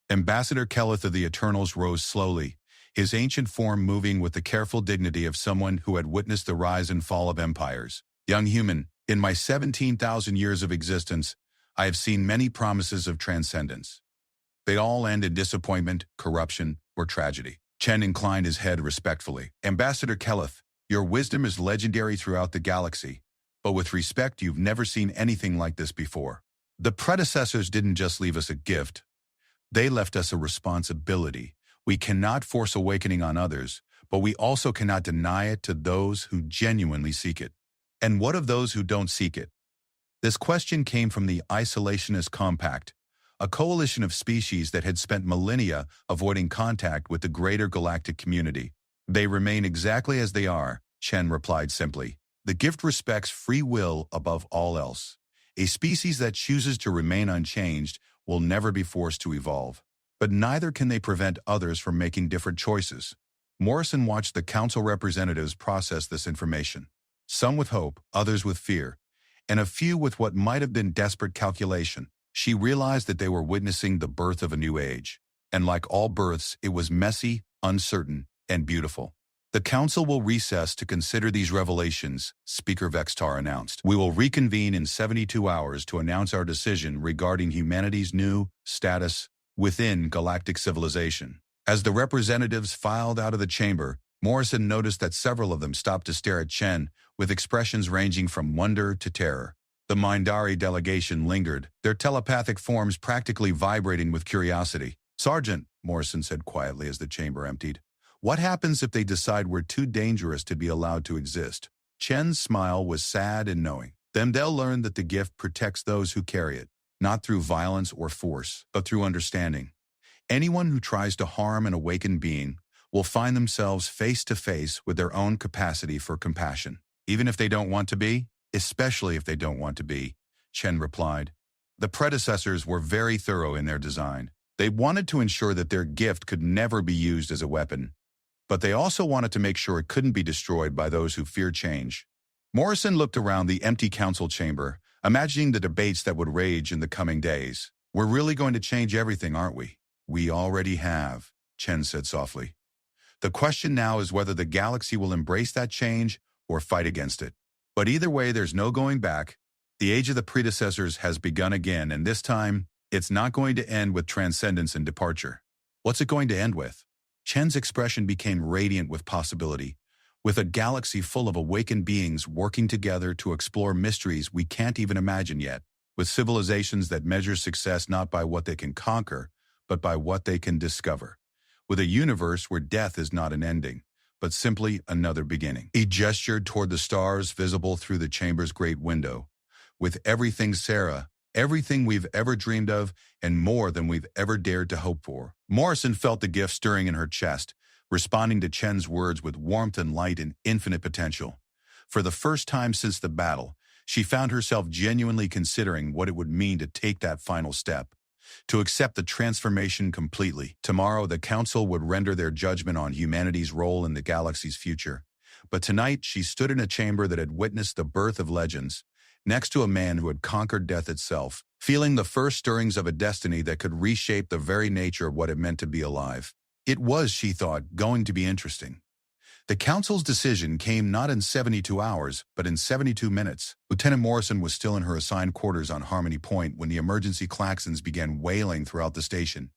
Ambassador Kelleth of the Eternals rose slowly, his ancient form moving with the careful dignity of someone who had witnessed the rise and fall of empires. Young human, in my 17,000 years of existence, I have seen many promises of transcendence. They all end in disappointment, corruption, or tragedy. Chen inclined his head respectfully. Ambassador Kelleth, your wisdom is legendary throughout the galaxy, but with respect, you've never seen anything like this before. The predecessors didn't just leave us a gift. They left us a responsibility. We cannot force awakening on others, but we also cannot deny it to those who genuinely seek it. And what of those who don't seek it? This question came from the Isolationist Compact, a coalition of species that had spent millennia avoiding contact with the greater galactic community. They remain exactly as they are, Chen replied simply. The gift respects free will above all else. A species that chooses to remain unchanged will never be forced to evolve. But neither can they prevent others from making different choices. Morrison watched the council representatives process this information. Some with hope, others with fear, and a few with what might have been desperate calculation. She realized that they were witnessing the birth of a new age. And like all births, it was messy, uncertain, and beautiful. The council will recess to consider these revelations, Speaker Vextar announced. We will reconvene in 72 hours to announce our decision regarding humanity's new status within galactic civilization. As the representatives filed out of the chamber, Morrison noticed that several of them stopped to stare at Chen, with expressions ranging from wonder to terror. The Mindari delegation lingered, their telepathic forms practically vibrating with curiosity. Sergeant, Morrison said quietly as the chamber emptied, what happens if they decide we're too dangerous to be allowed to exist? Chen's smile was sad and knowing. Then they'll learn that the gift protects those who carry it, not through violence or force, but through understanding. Anyone who tries to harm an awakened being will find themselves face to face with their own capacity for compassion. Even if they don't want to be, especially if they don't want to be, Chen replied. The predecessors were very thorough in their design. They wanted to ensure that their gift could never be used as a weapon, but they also wanted to make sure it couldn't be destroyed by those who fear change. Morrison looked around the empty council chamber, imagining the debates that would rage in the coming days. We're really going to change everything, aren't we? We already have, Chen said softly. The question now is whether the galaxy will embrace that change or fight against it. But either way, there's no going back. The age of the predecessors has begun again, and this time, it's not going to end with transcendence and departure. What's it going to end with? Chen's expression became radiant with possibility, with a galaxy full of awakened beings working together to explore mysteries we can't even imagine yet, with civilizations that measure success not by what they can conquer, but by what they can discover, with a universe where death is not an ending, but simply another beginning. He gestured toward the stars visible through the chamber's great window. With everything, Sarah, everything we've ever dreamed of, and more than we've ever dared to hope for. Morrison felt the gift stirring in her chest, responding to Chen's words with warmth and light and infinite potential. For the first time since the battle, she found herself genuinely considering what it would mean to take that final step, to accept the transformation completely. Tomorrow, the Council would render their judgment on humanity's role in the galaxy's future. But tonight she stood in a chamber that had witnessed the birth of legends, next to a man who had conquered death itself, feeling the first stirrings of a destiny that could reshape the very nature of what it meant to be alive. It was, she thought, going to be interesting. The council's decision came not in 72 hours, but in 72 minutes. Lieutenant Morrison was still in her assigned quarters on Harmony Point when the emergency klaxons began wailing throughout the station.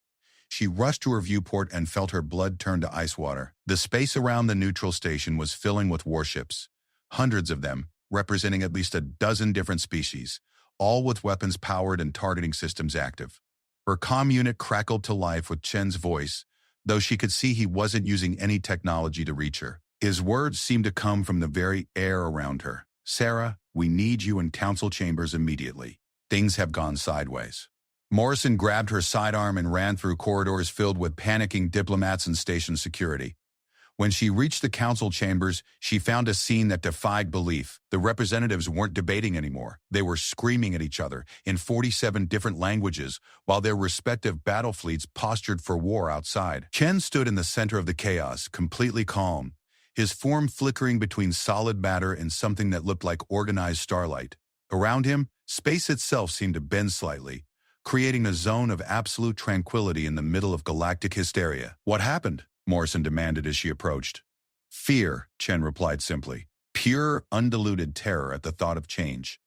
She rushed to her viewport and felt her blood turn to ice water. The space around the neutral station was filling with warships, hundreds of them, representing at least a dozen different species, all with weapons powered and targeting systems active. Her comm unit crackled to life with Chen's voice, though she could see he wasn't using any technology to reach her. His words seemed to come from the very air around her. "Sarah, we need you in council chambers immediately. Things have gone sideways." Morrison grabbed her sidearm and ran through corridors filled with panicking diplomats and station security. When she reached the council chambers, she found a scene that defied belief. The representatives weren't debating anymore. They were screaming at each other in 47 different languages, while their respective battle fleets postured for war outside. Chen stood in the center of the chaos, completely calm, his form flickering between solid matter and something that looked like organized starlight. Around him, space itself seemed to bend slightly, creating a zone of absolute tranquility in the middle of galactic hysteria. "What happened?" Morrison demanded as she approached. "Fear," Chen replied simply. "Pure, undiluted terror at the thought of change.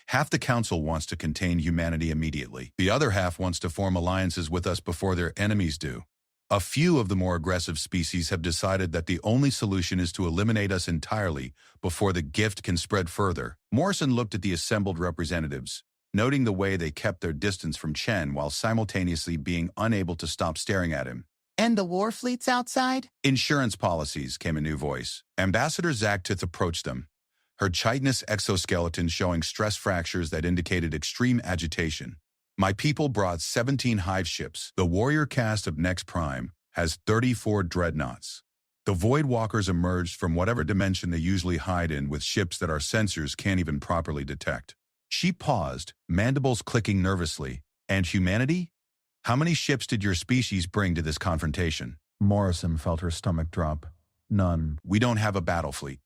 Half the council wants to contain humanity immediately. The other half wants to form alliances with us before their enemies do. A few of the more aggressive species have decided that the only solution is to eliminate us entirely before the gift can spread further." Morrison looked at the assembled representatives, noting the way they kept their distance from Chen while simultaneously being unable to stop staring at him. "And the war fleets outside?" "Insurance policies," came a new voice. Ambassador Zaktith approached them, her chitinous exoskeleton showing stress fractures that indicated extreme agitation. "My people brought 17 hive ships. The warrior caste of Next Prime has 34 dreadnoughts. The Void Walkers emerged from whatever dimension they usually hide in with ships that our sensors can't even properly detect." She paused, mandibles clicking nervously. "And humanity? How many ships did your species bring to this confrontation?" Morrison felt her stomach drop. "None. We don't have a battle fleet.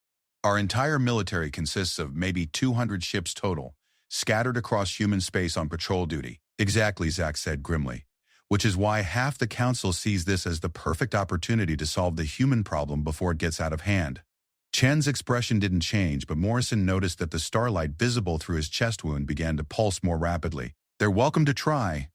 Our entire military consists of maybe 200 ships total, scattered across human space on patrol duty." "Exactly," Zach said grimly, "which is why half the council sees this as the perfect opportunity to solve the human problem before it gets out of hand." Chen's expression didn't change, but Morrison noticed that the starlight visible through his chest wound began to pulse more rapidly. "They're welcome to try,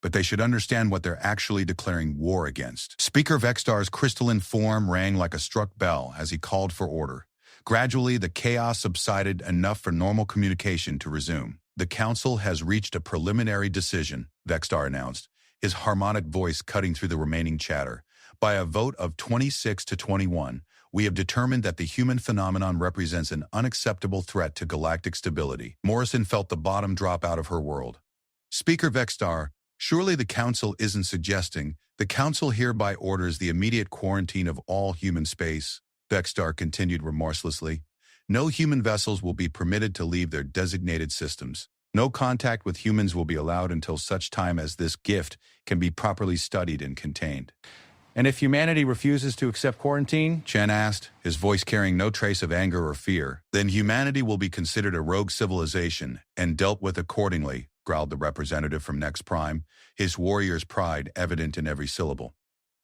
but they should understand what they're actually declaring war against." Speaker Vextar's crystalline form rang like a struck bell as he called for order. Gradually, the chaos subsided enough for normal communication to resume. "The council has reached a preliminary decision," Vextar announced, his harmonic voice cutting through the remaining chatter. "By a vote of 26 to 21, we have determined that the human phenomenon represents an unacceptable threat to galactic stability." Morrison felt the bottom drop out of her world. "Speaker Vextar, surely the Council isn't suggesting, the Council hereby orders the immediate quarantine of all human space," Vextar continued remorselessly. "No human vessels will be permitted to leave their designated systems. No contact with humans will be allowed until such time as this gift can be properly studied and contained." "And if humanity refuses to accept quarantine?" Chen asked, his voice carrying no trace of anger or fear. "Then humanity will be considered a rogue civilization and dealt with accordingly," growled the representative from Next Prime, his warrior's pride evident in every syllable.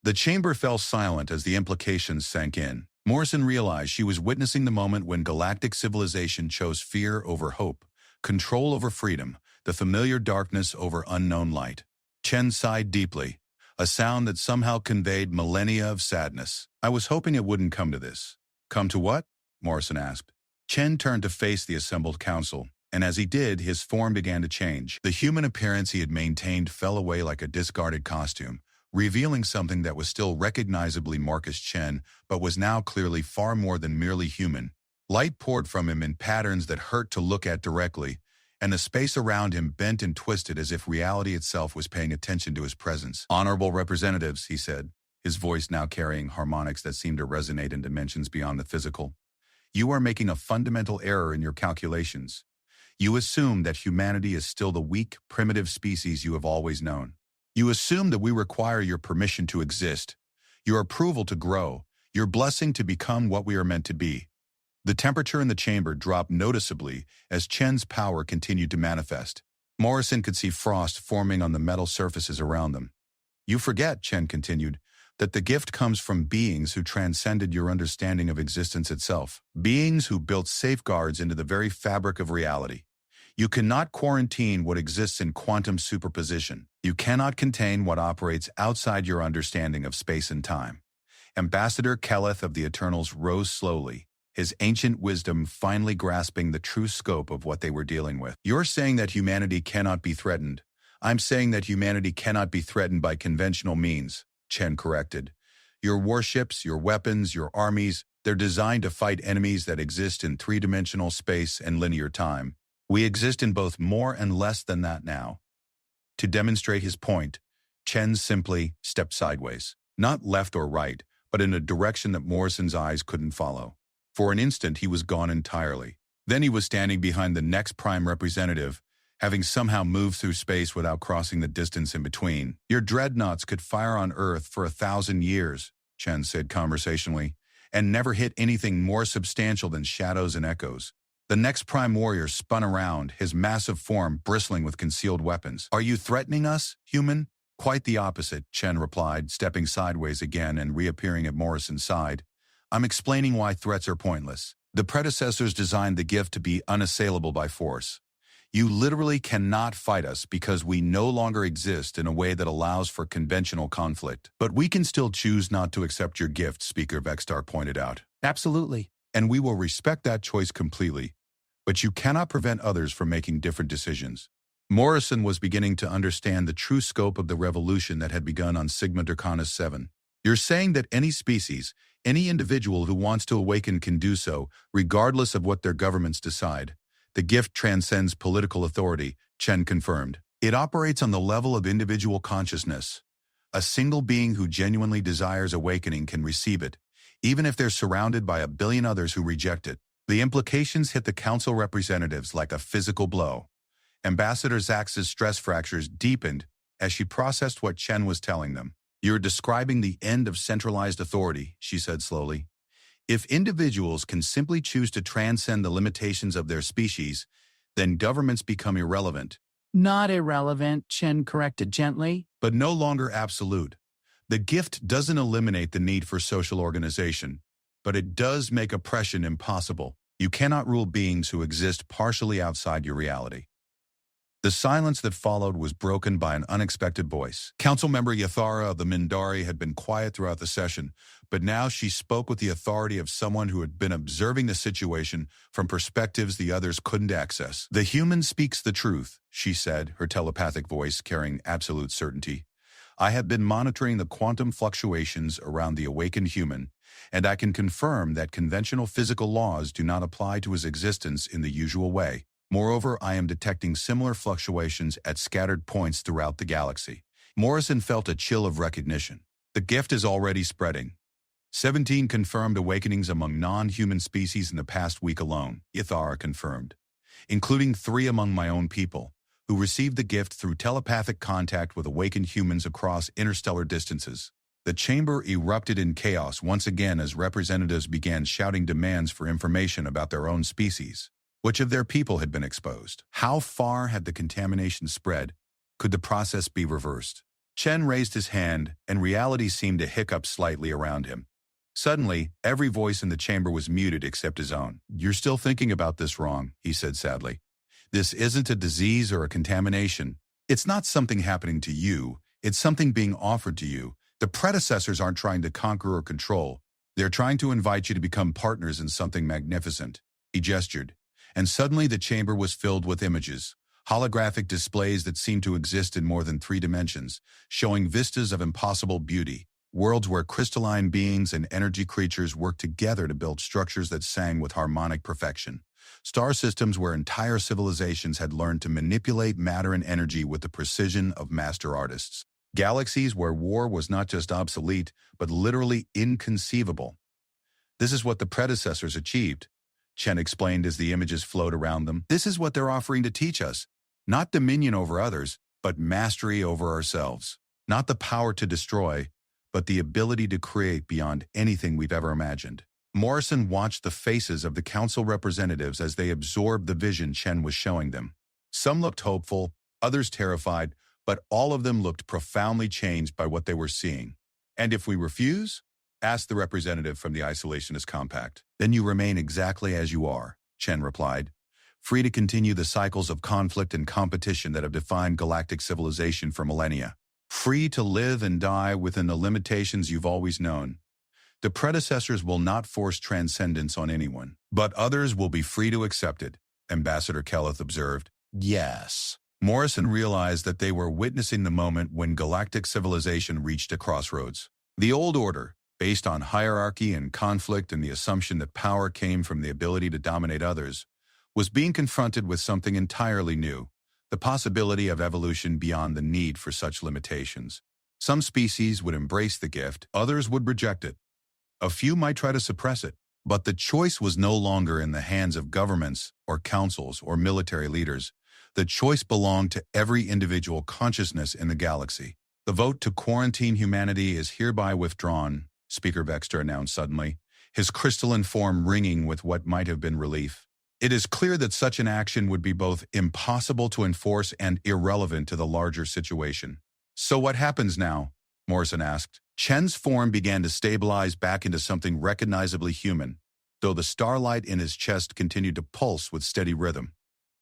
The chamber fell silent as the implications sank in. Morrison realized she was witnessing the moment when galactic civilization chose fear over hope, control over freedom, the familiar darkness over unknown light. Chen sighed deeply, a sound that somehow conveyed millennia of sadness. "I was hoping it wouldn't come to this." "Come to what?" Morrison asked. Chen turned to face the assembled council, and as he did, his form began to change. The human appearance he had maintained fell away like a discarded costume, revealing something that was still recognizably Marcus Chen, but was now clearly far more than merely human. Light poured from him in patterns that hurt to look at directly, and the space around him bent and twisted as if reality itself was paying attention to his presence. "Honorable representatives," he said, his voice now carrying harmonics that seemed to resonate in dimensions beyond the physical. "You are making a fundamental error in your calculations. You assume that humanity is still the weak, primitive species you have always known. You assume that we require your permission to exist, your approval to grow, your blessing to become what we are meant to be. The temperature in the chamber dropped noticeably as Chen's power continued to manifest. Morrison could see frost forming on the metal surfaces around them. "You forget," Chen continued, "that the gift comes from beings who transcended your understanding of existence itself. Beings who built safeguards into the very fabric of reality. You cannot quarantine what exists in quantum superposition. You cannot contain what operates outside your understanding of space and time." Ambassador Keleth of the Eternals rose slowly, his ancient wisdom finally grasping the true scope of what they were dealing with. "You're saying that humanity cannot be threatened. I'm saying that humanity cannot be threatened by conventional means," Chen corrected. "Your warships, your weapons, your armies, they're designed to fight enemies that exist in three-dimensional space and linear time. We exist in both more and less than that now." To demonstrate his point, Chen simply stepped sideways, not left or right, but in a direction that Morrison's eyes couldn't follow. For an instant, he was gone entirely. Then he was standing behind the next prime representative, having somehow moved through space without crossing the distance in between. "Your dreadnoughts could fire on Earth for 1,000 years, Chen said conversationally, "and never hit anything more substantial than shadows and echoes." The next prime warrior spun around, his massive form bristling with concealed weapons. "Are you threatening us, human?" "Quite the opposite," Chen replied, stepping sideways again and reappearing at Morrison's side. "I'm explaining why threats are pointless. The predecessors designed the gift to be unassailable by force. You literally cannot fight us because we no longer exist in a way that allows for conventional conflict. But we can still choose not to accept your gift," Speaker Vextar pointed out. "Absolutely. And we will respect that choice completely. But you cannot prevent others from making different decisions." Morrison was beginning to understand the true scope of the revolution that had begun on Sigma Draconis 7. "You're saying that any species, any individual who wants to awaken can do so, regardless of what their governments decide. The gift transcends political authority," Chen confirmed. "It operates on the level of individual consciousness. A single being who genuinely desires awakening can receive it, even if they're surrounded by a billion others who reject it." The implications hit the council representatives like a physical blow. Ambassador Zax's stress fractures deepened as she processed what Chen was telling them. "You're describing the end of centralized authority," she said slowly. "If individuals can simply choose to transcend the limitations of their species, then governments become irrelevant." Not irrelevant, Chen corrected gently. "But no longer absolute. The gift doesn't eliminate the need for social organization, but it does make oppression impossible. You cannot rule beings who exist partially outside your reality." The silence that followed was broken by an unexpected voice. Councilmember Yathara of the Mindari had been quiet throughout the session, but now she spoke with the authority of someone who had been observing the situation from perspectives the others couldn't access. "The human speaks the truth," she said, her telepathic voice carrying absolute certainty. "I have been monitoring the quantum fluctuations around the awakened human, and I can confirm that conventional physical laws do not apply to his existence in the usual way. Moreover, I am detecting similar fluctuations at scattered points throughout the galaxy." Morrison felt a chill of recognition. The gift is already spreading. 17 confirmed awakenings among non-human species in the past week alone, Ithara confirmed, including 3 among my own people, who received the gift through telepathic contact with awakened humans across interstellar distances. The chamber erupted in chaos once again as representatives began shouting demands for information about their own species. Which of their people had been exposed? How far had the contamination spread? Could the process be reversed? Chen raised his hand, and reality seemed to hiccup slightly around him. Suddenly, every voice in the chamber was muted except his own. "You're still thinking about this wrong," he said sadly. "This isn't a disease or a contamination. It's not something happening to you. It's something being offered to you. The predecessors aren't trying to conquer or control. They're trying to invite you to become partners in something magnificent." He gestured. And suddenly the chamber was filled with images, holographic displays that seemed to exist in more than 3 dimensions, showing vistas of impossible beauty, worlds where crystalline beings and energy creatures worked together to build structures that sang with harmonic perfection, star systems where entire civilizations had learned to manipulate matter and energy with the precision of master artists, galaxies where war was not just obsolete, but literally inconceivable. "This is what the predecessors achieved," Chen explained as the images flowed around them. "This is what they're offering to teach us. Not dominion over others, but mastery over ourselves. Not the power to destroy, but the ability to create beyond anything we've ever imagined." Morrison watched the faces of the council representatives as they absorbed the vision Chen was showing them. Some looked hopeful, others terrified, but all of them looked profoundly changed by what they were seeing. "And if we refuse?" asked the representative from the isolationist compact. "Then you remain exactly as you are," Chen replied, "free to continue the cycles of conflict and competition that have defined galactic civilization for millennia. Free to live and die within the limitations you've always known. The predecessors will not force transcendence on anyone, but others will be free to accept it," Ambassador Kelleth observed. Yes. Morrison realized that they were witnessing the moment when galactic civilization reached a crossroads. The old order, based on hierarchy and conflict and the assumption that power came from the ability to dominate others, was being confronted with something entirely new, the possibility of evolution beyond the need for such limitations. Some species would embrace the gift, others would reject it. A few might try to suppress it, but the choice was no longer in the hands of governments or councils or military leaders. The choice belonged to every individual consciousness in the galaxy. "The vote to quarantine humanity is hereby withdrawn," Speaker Vexter announced suddenly, his crystalline form ringing with what might have been relief. "It is clear that such an action would be both impossible to enforce and irrelevant to the larger situation." "So what happens now?" Morrison asked. Chen's form began to stabilize back into something recognizably human, though the starlight in his chest continued to pulse with steady rhythm.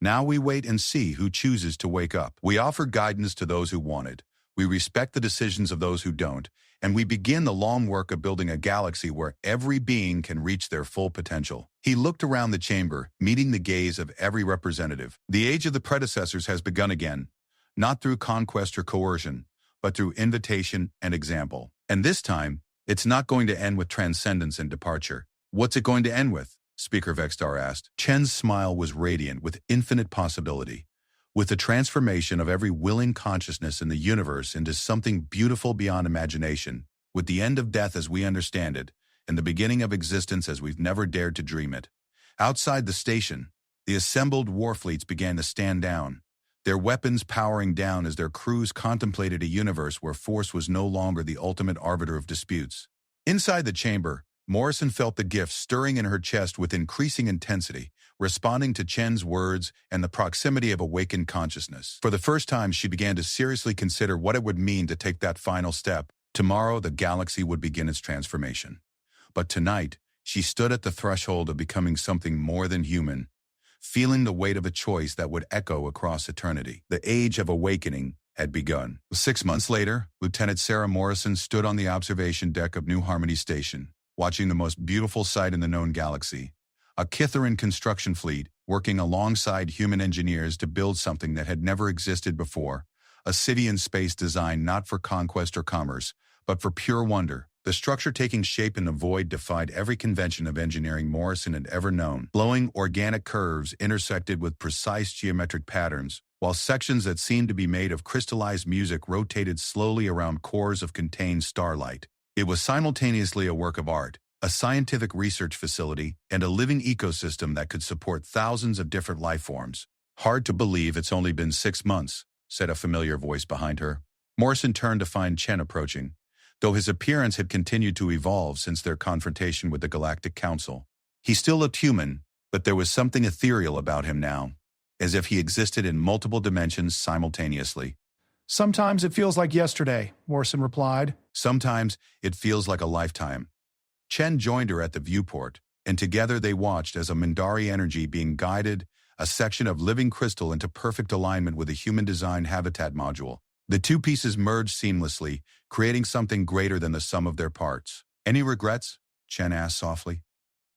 "Now we wait and see who chooses to wake up. We offer guidance to those who want it. We respect the decisions of those who don't, and we begin the long work of building a galaxy where every being can reach their full potential." He looked around the chamber, meeting the gaze of every representative. "The age of the predecessors has begun again, not through conquest or coercion, but through invitation and example. And this time, it's not going to end with transcendence and departure." "What's it going to end with?" Speaker Vextar asked. Chen's smile was radiant with infinite possibility, with the transformation of every willing consciousness in the universe into something beautiful beyond imagination, with the end of death as we understand it, and the beginning of existence as we've never dared to dream it. Outside the station, the assembled war fleets began to stand down, their weapons powering down as their crews contemplated a universe where force was no longer the ultimate arbiter of disputes. Inside the chamber, Morrison felt the gift stirring in her chest with increasing intensity, responding to Chen's words and the proximity of awakened consciousness. For the first time, she began to seriously consider what it would mean to take that final step. Tomorrow, the galaxy would begin its transformation. But tonight, she stood at the threshold of becoming something more than human, feeling the weight of a choice that would echo across eternity. The age of awakening had begun. 6 months later, Lieutenant Sarah Morrison stood on the observation deck of New Harmony Station, watching the most beautiful sight in the known galaxy, a Kitharan construction fleet working alongside human engineers to build something that had never existed before, a city in space designed not for conquest or commerce, but for pure wonder. The structure taking shape in the void defied every convention of engineering Morrison had ever known. Flowing organic curves intersected with precise geometric patterns, while sections that seemed to be made of crystallized music rotated slowly around cores of contained starlight. It was simultaneously a work of art, a scientific research facility, and a living ecosystem that could support thousands of different life forms. "Hard to believe it's only been 6 months, said a familiar voice behind her. Morrison turned to find Chen approaching, though his appearance had continued to evolve since their confrontation with the Galactic Council. He still looked human, but there was something ethereal about him now, as if he existed in multiple dimensions simultaneously. "Sometimes it feels like yesterday," Morrison replied. "Sometimes it feels like a lifetime." Chen joined her at the viewport, and together they watched as a Mindari energy being guided, a section of living crystal into perfect alignment with a human-designed habitat module. The two pieces merged seamlessly, creating something greater than the sum of their parts. "Any regrets?" Chen asked softly.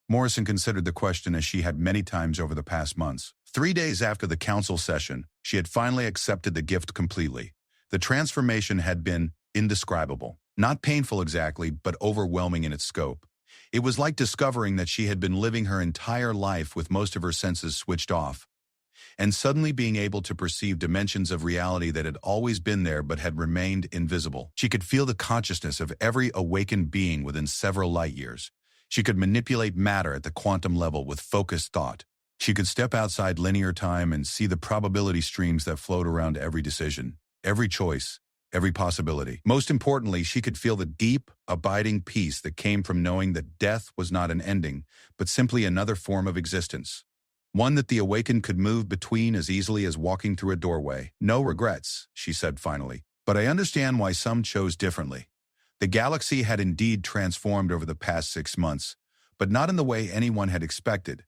Morrison considered the question as she had many times over the past months. 3 days after the council session, she had finally accepted the gift completely. The transformation had been indescribable. Not painful exactly, but overwhelming in its scope. It was like discovering that she had been living her entire life with most of her senses switched off, and suddenly being able to perceive dimensions of reality that had always been there but had remained invisible. She could feel the consciousness of every awakened being within several light years. She could manipulate matter at the quantum level with focused thought. She could step outside linear time and see the probability streams that flowed around every decision, every choice, every possibility. Most importantly, she could feel the deep, abiding peace that came from knowing that death was not an ending, but simply another form of existence. One that the awakened could move between as easily as walking through a doorway. No regrets, she said finally. But I understand why some chose differently. The galaxy had indeed transformed over the past 6 months, but not in the way anyone had expected.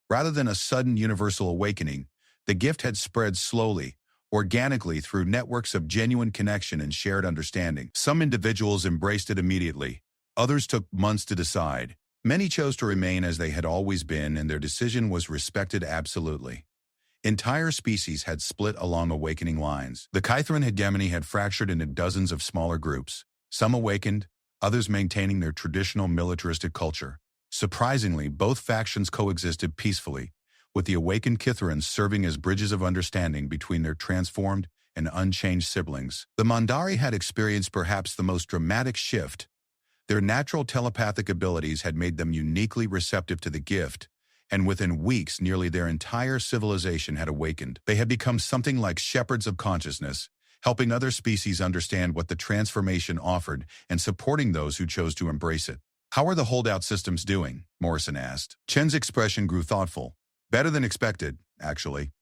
Rather than a sudden universal awakening, the gift had spread slowly, organically through networks of genuine connection and shared understanding. Some individuals embraced it immediately. Others took months to decide. Many chose to remain as they had always been, and their decision was respected absolutely. Entire species had split along awakening lines. The Kytheran hegemony had fractured into dozens of smaller groups. Some awakened, others maintaining their traditional militaristic culture. Surprisingly, both factions coexisted peacefully, with the awakened Kytherans serving as bridges of understanding between their transformed and unchanged siblings. The Mondari had experienced perhaps the most dramatic shift. Their natural telepathic abilities had made them uniquely receptive to the gift, and within weeks nearly their entire civilization had awakened. They had become something like shepherds of consciousness, helping other species understand what the transformation offered and supporting those who chose to embrace it. "How are the holdout systems doing?" Morrison asked. Chen's expression grew thoughtful. "Better than expected, actually.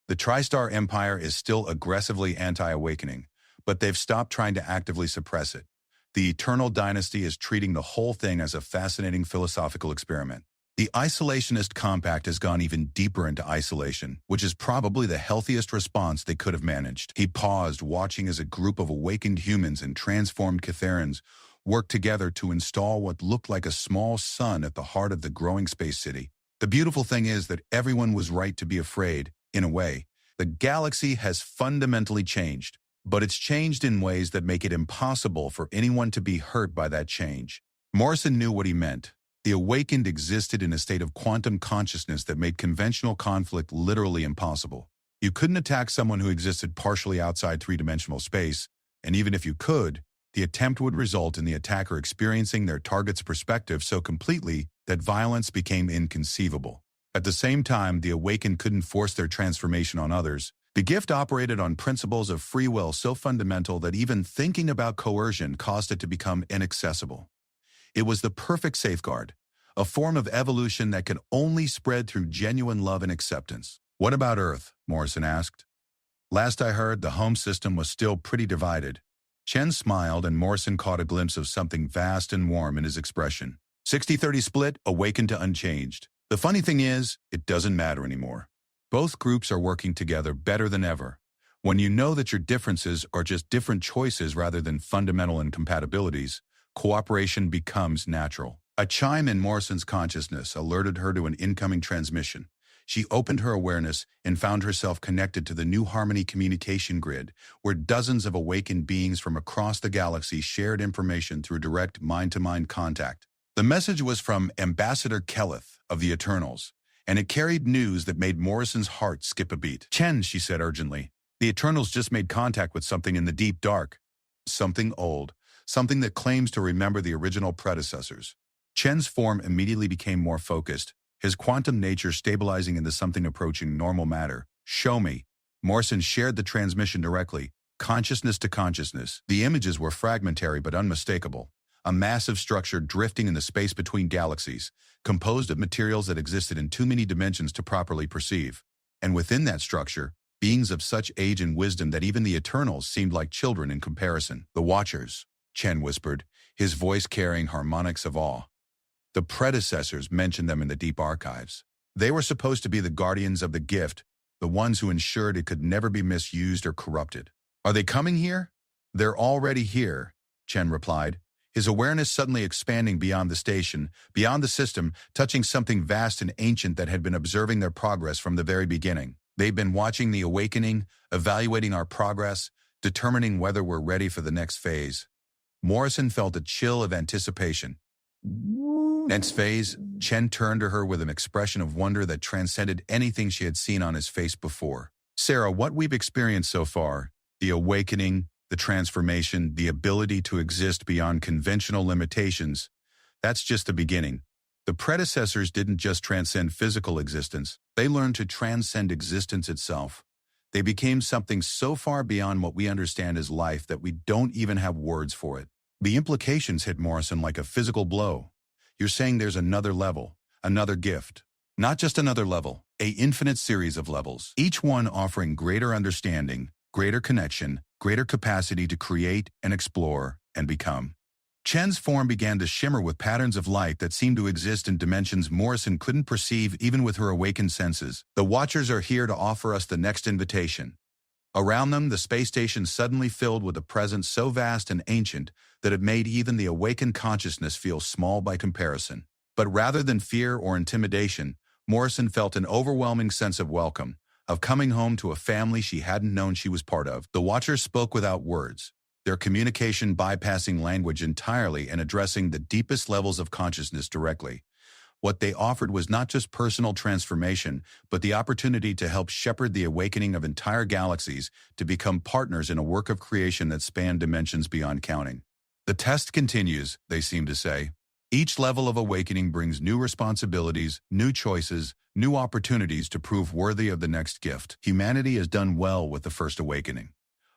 The TriStar Empire is still aggressively anti-awakening, but they've stopped trying to actively suppress it. The Eternal Dynasty is treating the whole thing as a fascinating philosophical experiment. The Isolationist Compact has gone even deeper into isolation, which is probably the healthiest response they could have managed." He paused, watching as a group of awakened humans and transformed Kytherans worked together to install what looked like a small sun at the heart of the growing space city. "The beautiful thing is that everyone was right to be afraid, in a way. The galaxy has fundamentally changed, but it's changed in ways that make it impossible for anyone to be hurt by that change." Morrison knew what he meant. The awakened existed in a state of quantum consciousness that made conventional conflict literally impossible. You couldn't attack someone who existed partially outside three-dimensional space, and even if you could, the attempt would result in the attacker experiencing their target's perspective so completely that violence became inconceivable. At the same time, the awakened couldn't force their transformation on others. The gift operated on principles of free will so fundamental that even thinking about coercion caused it to become inaccessible. It was the perfect safeguard, a form of evolution that could only spread through genuine love and acceptance. "What about Earth?" Morrison asked. "Last I heard, the home system was still pretty divided." Chen smiled, and Morrison caught a glimpse of something vast and warm in his expression. 60-30 split, awakened to unchanged. The funny thing is, it doesn't matter anymore. Both groups are working together better than ever. When you know that your differences are just different choices rather than fundamental incompatibilities, cooperation becomes natural. A chime in Morrison's consciousness alerted her to an incoming transmission. She opened her awareness and found herself connected to the New Harmony communication grid, where dozens of awakened beings from across the galaxy shared information through direct mind-to-mind contact. The message was from Ambassador Kelleth of the Eternals, and it carried news that made Morrison's heart skip a beat. "Chen," she said urgently, "the Eternals just made contact with something in the deep dark. Something old. Something that claims to remember the original predecessors." Chen's form immediately became more focused, his quantum nature stabilizing into something approaching normal matter. "Show me." Morrison shared the transmission directly, consciousness to consciousness. The images were fragmentary but unmistakable. A massive structure drifting in the space between galaxies, composed of materials that existed in too many dimensions to properly perceive. And within that structure, beings of such age and wisdom that even the Eternals seemed like children in comparison. "The Watchers," Chen whispered, his voice carrying harmonics of awe. "The predecessors mentioned them in the deep archives. They were supposed to be the guardians of the gift, the ones who ensured it could never be misused or corrupted." "Are they coming here?" "They're already here," Chen replied, his awareness suddenly expanding beyond the station, beyond the system, touching something vast and ancient that had been observing their progress from the very beginning. "They've been watching the awakening, evaluating our progress, determining whether we're ready for the next phase." Morrison felt a chill of anticipation. "Next phase?" Chen turned to her with an expression of wonder that transcended anything she had seen on his face before. "Sarah, what we've experienced so far, the awakening, the transformation, the ability to exist beyond conventional limitations, that's just the beginning. The predecessors didn't just transcend physical existence, they learned to transcend existence itself. They became something so far beyond what we understand as life that we don't even have words for it. The implications hit Morrison like a physical blow. You're saying there's another level, another gift. Not just another level, an infinite series of levels, each one offering greater understanding, greater connection, greater capacity to create and explore and become. Chen's form began to shimmer with patterns of light that seemed to exist in dimensions Morrison couldn't perceive even with her awakened senses. The Watchers are here to offer us the next invitation. Around them, the space station suddenly filled with a presence so vast and ancient that it made even the awakened consciousness feel small by comparison. But rather than fear or intimidation, Morrison felt an overwhelming sense of welcome, of coming home to a family she hadn't known she was part of. The Watchers spoke without words, their communication bypassing language entirely and addressing the deepest levels of consciousness directly. What they offered was not just personal transformation, but the opportunity to help shepherd the awakening of entire galaxies, to become partners in a work of creation that spanned dimensions beyond counting. The test continues, they seem to say. Each level of awakening brings new responsibilities, new choices, new opportunities to prove worthy of the next gift. Humanity has done well with the first awakening.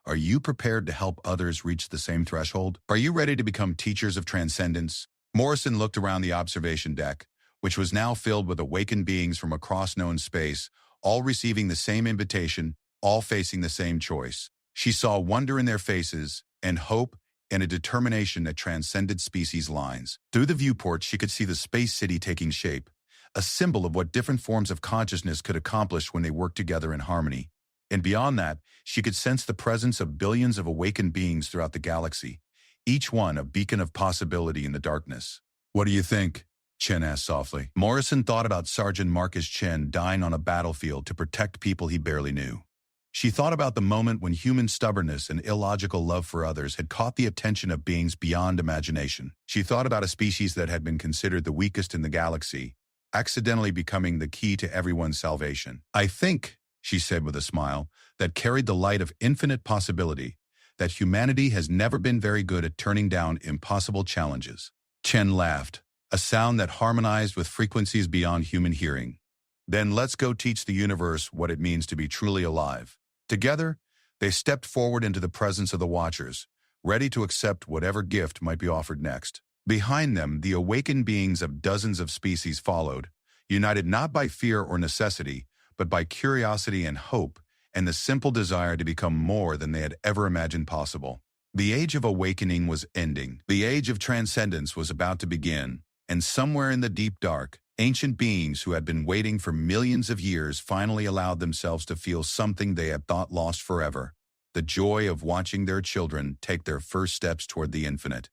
Are you prepared to help others reach the same threshold? Are you ready to become teachers of transcendence? Morrison looked around the observation deck, which was now filled with awakened beings from across known space, all receiving the same invitation, all facing the same choice. She saw wonder in their faces, and hope, and a determination that transcended species lines. Through the viewport, she could see the space city taking shape, a symbol of what different forms of consciousness could accomplish when they worked together in harmony. And beyond that, she could sense the presence of billions of awakened beings throughout the galaxy, each one a beacon of possibility in the darkness. What do you think? Chen asked softly. Morrison thought about Sergeant Marcus Chen dying on a battlefield to protect people he barely knew. She thought about the moment when human stubbornness and illogical love for others had caught the attention of beings beyond imagination. She thought about a species that had been considered the weakest in the galaxy, accidentally becoming the key to everyone's salvation. I think, she said with a smile, that carried the light of infinite possibility, that humanity has never been very good at turning down impossible challenges. Chen laughed, a sound that harmonized with frequencies beyond human hearing. Then let's go teach the universe what it means to be truly alive. Together, they stepped forward into the presence of the Watchers, ready to accept whatever gift might be offered next. Behind them, the awakened beings of dozens of species followed, united not by fear or necessity, but by curiosity and hope, and the simple desire to become more than they had ever imagined possible. The age of awakening was ending. The age of transcendence was about to begin, and somewhere in the deep dark, ancient beings who had been waiting for millions of years finally allowed themselves to feel something they had thought lost forever, the joy of watching their children take their first steps toward the infinite.